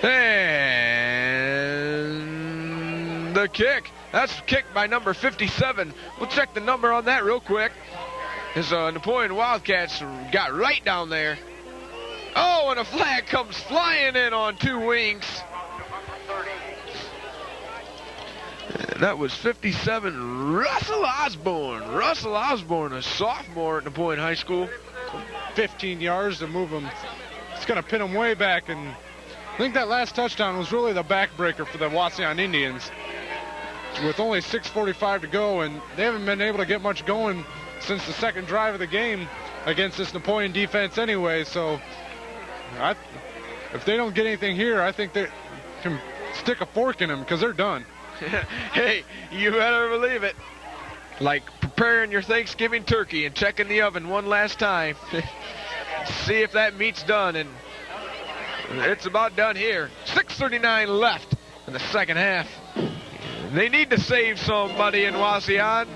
And the kick. That's kicked by number 57. We'll check the number on that real quick. As Napoleon Wildcats got right down there. Oh, and a flag comes flying in on two wings. That was 57, Russell Osborne. Russell Osborne, a sophomore at Napoleon High School. 15 yards to move him. It's going to pin him way back, and I think that last touchdown was really the backbreaker for the Wauseon Indians. With only 6:45 to go, and they haven't been able to get much going since the second drive of the game against this Napoleon defense anyway. So if they don't get anything here, I think they can stick a fork in them because they're done. Hey, you better believe it. Like preparing your Thanksgiving turkey and checking the oven one last time. See if that meat's done, and it's about done here. 6:39 left in the second half. They need to save somebody in Wauseon.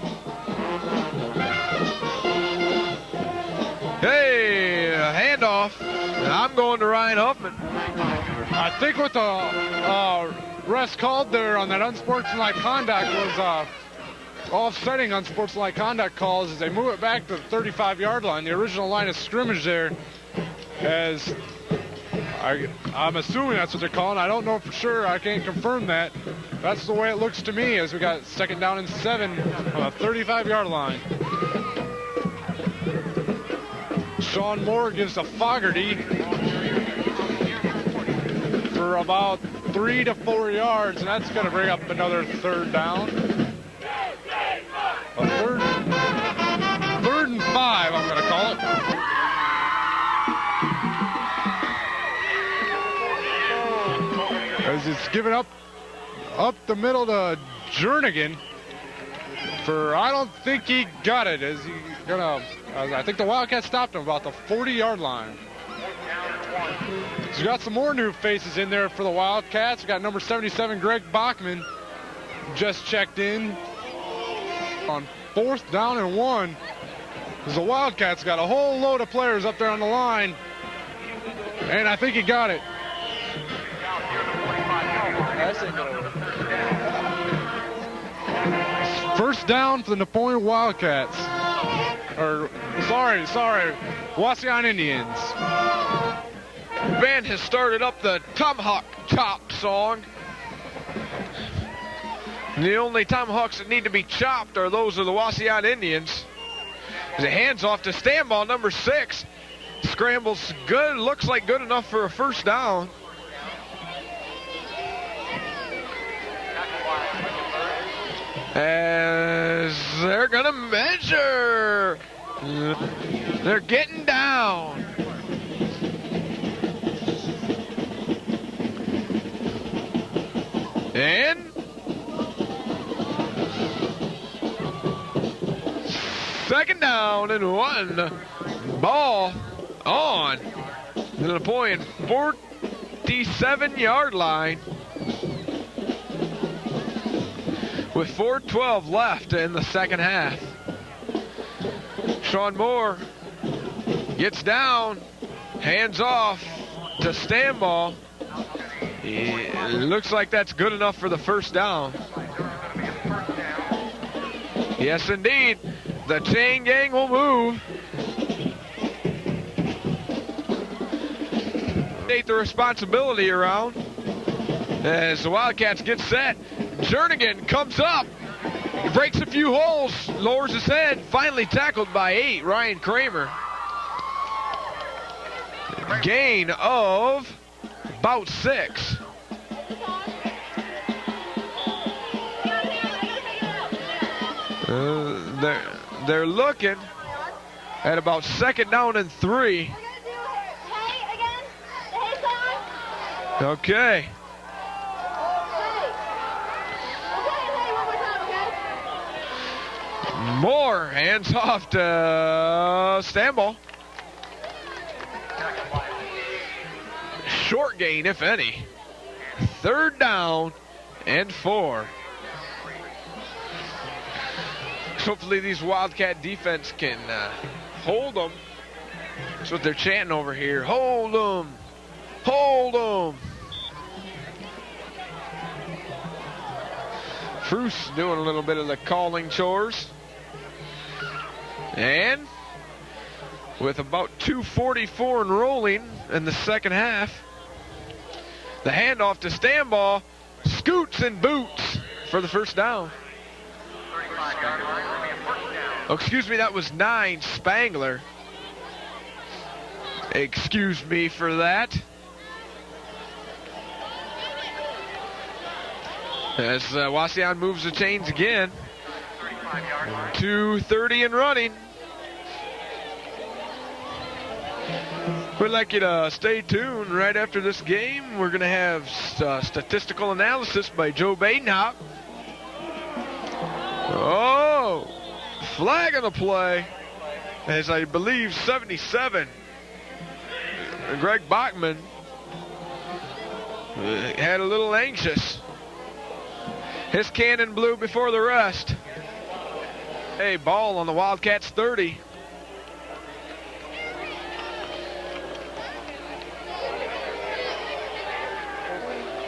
Hey, a handoff. I'm going to Ryan Huffman. I think what the rest called there on that unsportsmanlike conduct was offsetting unsportsmanlike conduct calls as they move it back to the 35-yard line, the original line of scrimmage there. As I'm assuming that's what they're calling. I don't know for sure. I can't confirm that. That's the way it looks to me as we got second down and 7 on a 35-yard line. Sean Moore gives a Fogarty for about 3 to 4 yards, and that's going to bring up another third down. A third and 5, I'm going to call it. As it's given up the middle to Jernigan for, I don't think he got it. Is he gonna? I think the Wildcats stopped him about the 40-yard line. So we got some more new faces in there for the Wildcats. We got number 77, Greg Bachman, just checked in on 4th down and 1. Because the Wildcats got a whole load of players up there on the line, and I think he got it. First down for the Napoleon Wildcats. Or, sorry, Wauseon Indians. Band has started up the Tomahawk Chop song. The only tomahawks that need to be chopped are those of the Wauseon Indians. The hands off to stand ball number 6. Scrambles good, looks like good enough for a first down. As they're gonna measure. They're getting down. And second down and 1. Ball on the Napoleon 47-yard line. With 4:12 left in the second half. Sean Moore gets down, hands off to Stanball. It looks like that's good enough for the first down. Yes, indeed. The chain gang will move. Take the responsibility around as the Wildcats get set. Jernigan comes up, He breaks a few holes, lowers his head, finally tackled by 8, Ryan Kramer. Gain of about 6. They're looking at about 2nd down and 3. Okay. Moore hands off to Stanball. Short gain, if any. 3rd down and 4. Hopefully these Wildcat defense can hold them. That's what they're chanting over here. Hold them. Hold them. Fruce doing a little bit of the calling chores. And with about 2:44 and rolling in the second half, the handoff to Stanball, scoots and boots for the 1st down. Oh, excuse me, that was 9, Spangler. Excuse me for that. As Wauseon moves the chains again. 2:30 and running. We'd like you to stay tuned. Right after this game, we're going to have statistical analysis by Joe Badenhop. Oh, flag on the play, as I believe 77. Greg Bachman had a little anxious. His cannon blew before the rest. Hey, ball on the Wildcats 30.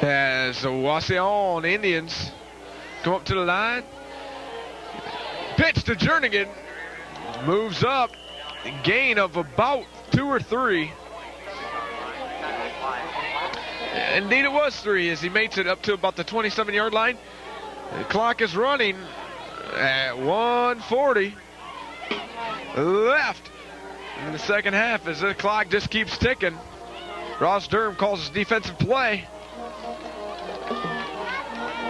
As the Wauseon Indians come up to the line. Pitch to Jernigan. Moves up. Gain of about 2 or 3. Indeed it was 3 as he makes it up to about the 27-yard line. The clock is running at 1:40 left in the second half as the clock just keeps ticking. Ross Durham calls his defensive play.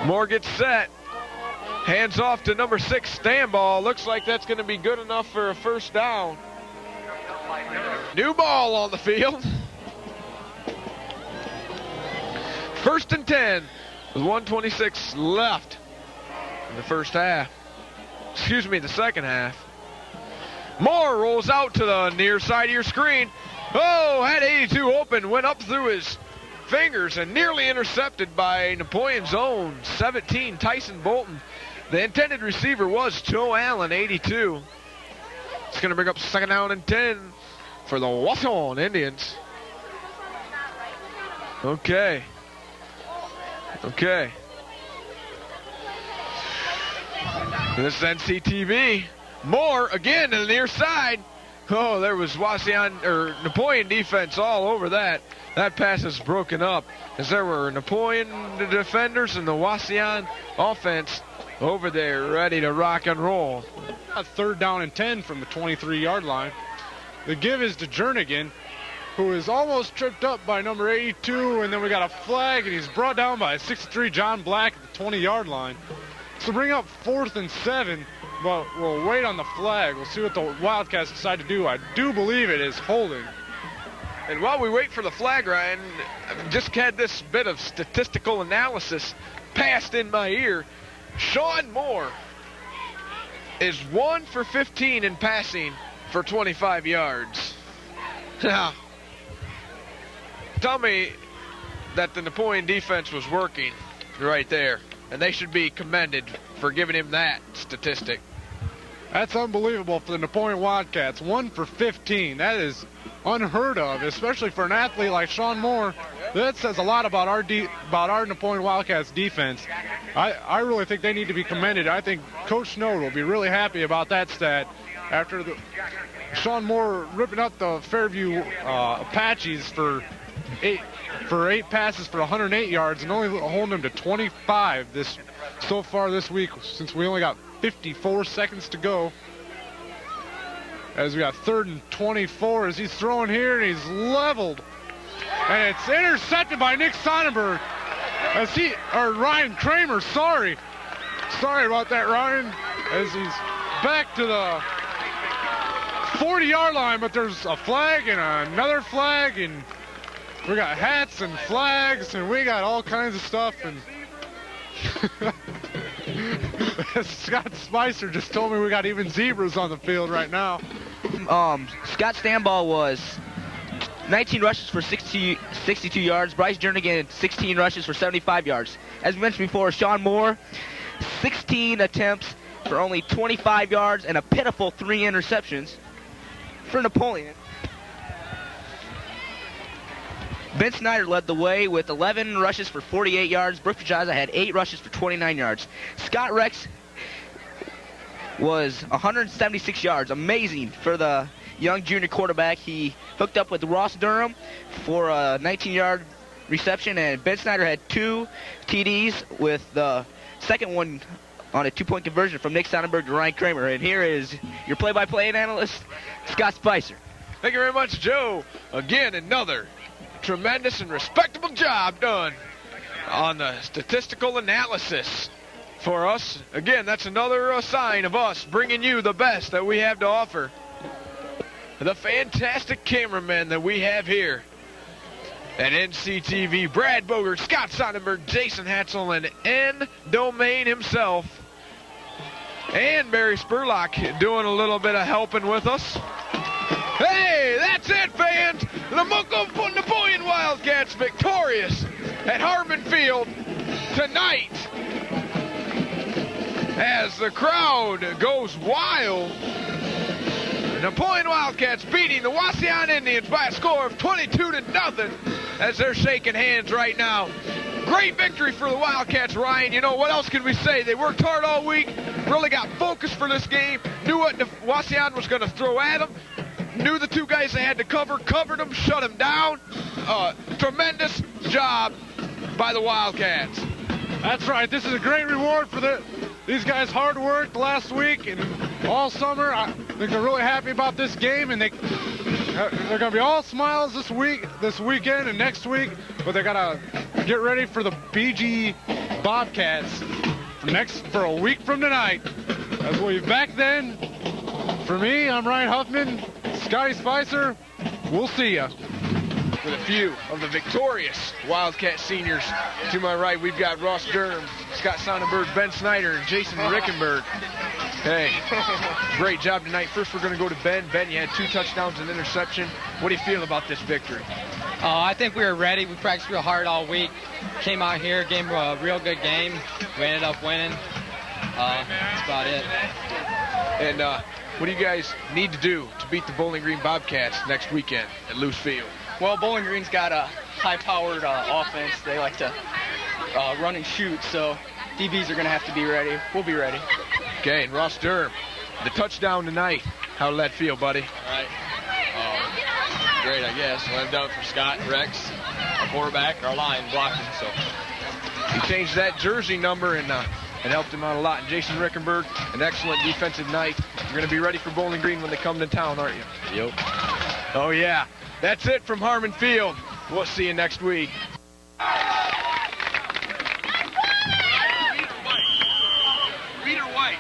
Moore gets set. Hands off to number 6, Stanball. Looks like that's going to be good enough for a 1st down. New ball on the field. 1st and 10 with 1:26 left in the first half. Excuse me, the second half. Moore rolls out to the near side of your screen. Oh, had 82 open, went up through his fingers and nearly intercepted by Napoleon's own 17, Tyson Bolton. The intended receiver was Joe Allen, 82. It's going to bring up 2nd down and 10 for the Wauseon Indians. Okay. This is NCTV. Moore again to the near side. Oh, there was Napoleon defense all over that. That pass is broken up as there were Napoleon defenders and the Wauseon offense over there ready to rock and roll. A 3rd down and 10 from the 23-yard line. The give is to Jernigan, who is almost tripped up by number 82, and then we got a flag, and he's brought down by 63 John Black at the 20-yard line. So bring up 4th and 7, but we'll wait on the flag. We'll see what the Wildcats decide to do. I do believe it is holding. And while we wait for the flag, Ryan, I've just had this bit of statistical analysis passed in my ear. Sean Moore is 1 for 15 in passing for 25 yards. Now, tell me that the Napoleon defense was working right there, and they should be commended for giving him that statistic. That's unbelievable for the Napoleon Wildcats. 1 for 15. That is unheard of, especially for an athlete like Sean Moore. That says a lot about our Napoleon Wildcats defense. I really think they need to be commended. I think Coach Snow will be really happy about that stat after Sean Moore ripping up the Fairview Apaches for eight passes for 108 yards and only holding them to 25 so far this week, since we only got 54 seconds to go. As we got 3rd and 24 as he's throwing here, and he's leveled. And it's intercepted by Nick Sonnenberg. Ryan Kramer, sorry. Sorry about that, Ryan. As he's back to the 40-yard line, but there's a flag and another flag, and we got hats and flags, and we got all kinds of stuff. And Scott Spicer just told me we got even zebras on the field right now. Scott Stanball was 19 rushes for 62 yards. Bryce Jernigan, 16 rushes for 75 yards. As we mentioned before, Sean Moore, 16 attempts for only 25 yards and a pitiful 3 interceptions for Napoleon. Ben Snyder led the way with 11 rushes for 48 yards. Brooks Pedraza had 8 rushes for 29 yards. Scott Rex was 176 yards. Amazing for the young junior quarterback. He hooked up with Ross Durham for a 19-yard reception, and Ben Snyder had 2 TDs with the second one on a 2-point conversion from Nick Sonnenberg to Ryan Kramer. And here is your play-by-play analyst, Scott Spicer. Thank you very much, Joe. Again, another tremendous and respectable job done on the statistical analysis for us. Again, that's another sign of us bringing you the best that we have to offer. The fantastic cameramen that we have here at NCTV, Brad Bogert, Scott Sonnenberg, Jason Hatzel, and N. Domain himself, and Barry Spurlock doing a little bit of helping with us. Hey, that's it, fans. The Napoleon Wildcats victorious at Harmon Field tonight as the crowd goes wild. Napoleon Wildcats beating the Wauseon Indians by a score of 22-0 as they're shaking hands right now. Great victory for the Wildcats, Ryan. You know, what else can we say? They worked hard all week, really got focused for this game, knew what Wauseon was going to throw at them, knew the 2 guys they had to cover, covered them, shut them down. Tremendous job by the Wildcats. That's right. This is a great reward for these guys' hard work last week and all summer. I think they're really happy about this game, and they're going to be all smiles this weekend, and next week. But they got to get ready for the BG Bobcats for a week from tonight. As we'll be back then. For me, I'm Ryan Huffman, Scotty Spicer. We'll see ya. With a few of the victorious Wildcat seniors. To my right, we've got Ross Durham, Scott Sonnenberg, Ben Snyder, and Jason Rickenberg. Hey, great job tonight. First, we're going to go to Ben. Ben, you had 2 touchdowns and interception. What do you feel about this victory? I think we were ready. We practiced real hard all week. Came out here, gave a real good game. We ended up winning. That's about it. And what do you guys need to do to beat the Bowling Green Bobcats next weekend at Luce Field? Well, Bowling Green's got a high-powered offense. They like to run and shoot, so DBs are going to have to be ready. We'll be ready. Okay, and Ross Durham, the touchdown tonight. How did that feel, buddy? All right. Great, I guess. Well, I've done it for Scott, Rex, our quarterback, our line blocking. So he changed that jersey number and it helped him out a lot. And Jason Rickenberg, an excellent defensive night. You're going to be ready for Bowling Green when they come to town, aren't you? Yep. Oh, yeah. That's it from Harmon Field. We'll see you next week. Reader White.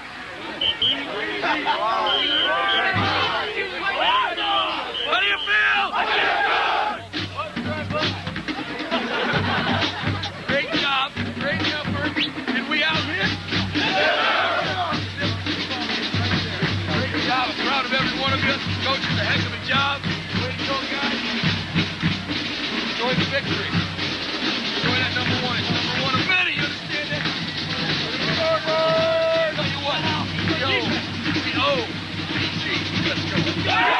How do you feel? Great job. Great effort. And we out here? Great job. I'm proud of every one of you. Coach did a heck of a job. Way to go, guys. Enjoy the victory. Enjoy that number 1. It's number 1 of many. You understand that? Tell you what. Yo, BG. Let's go.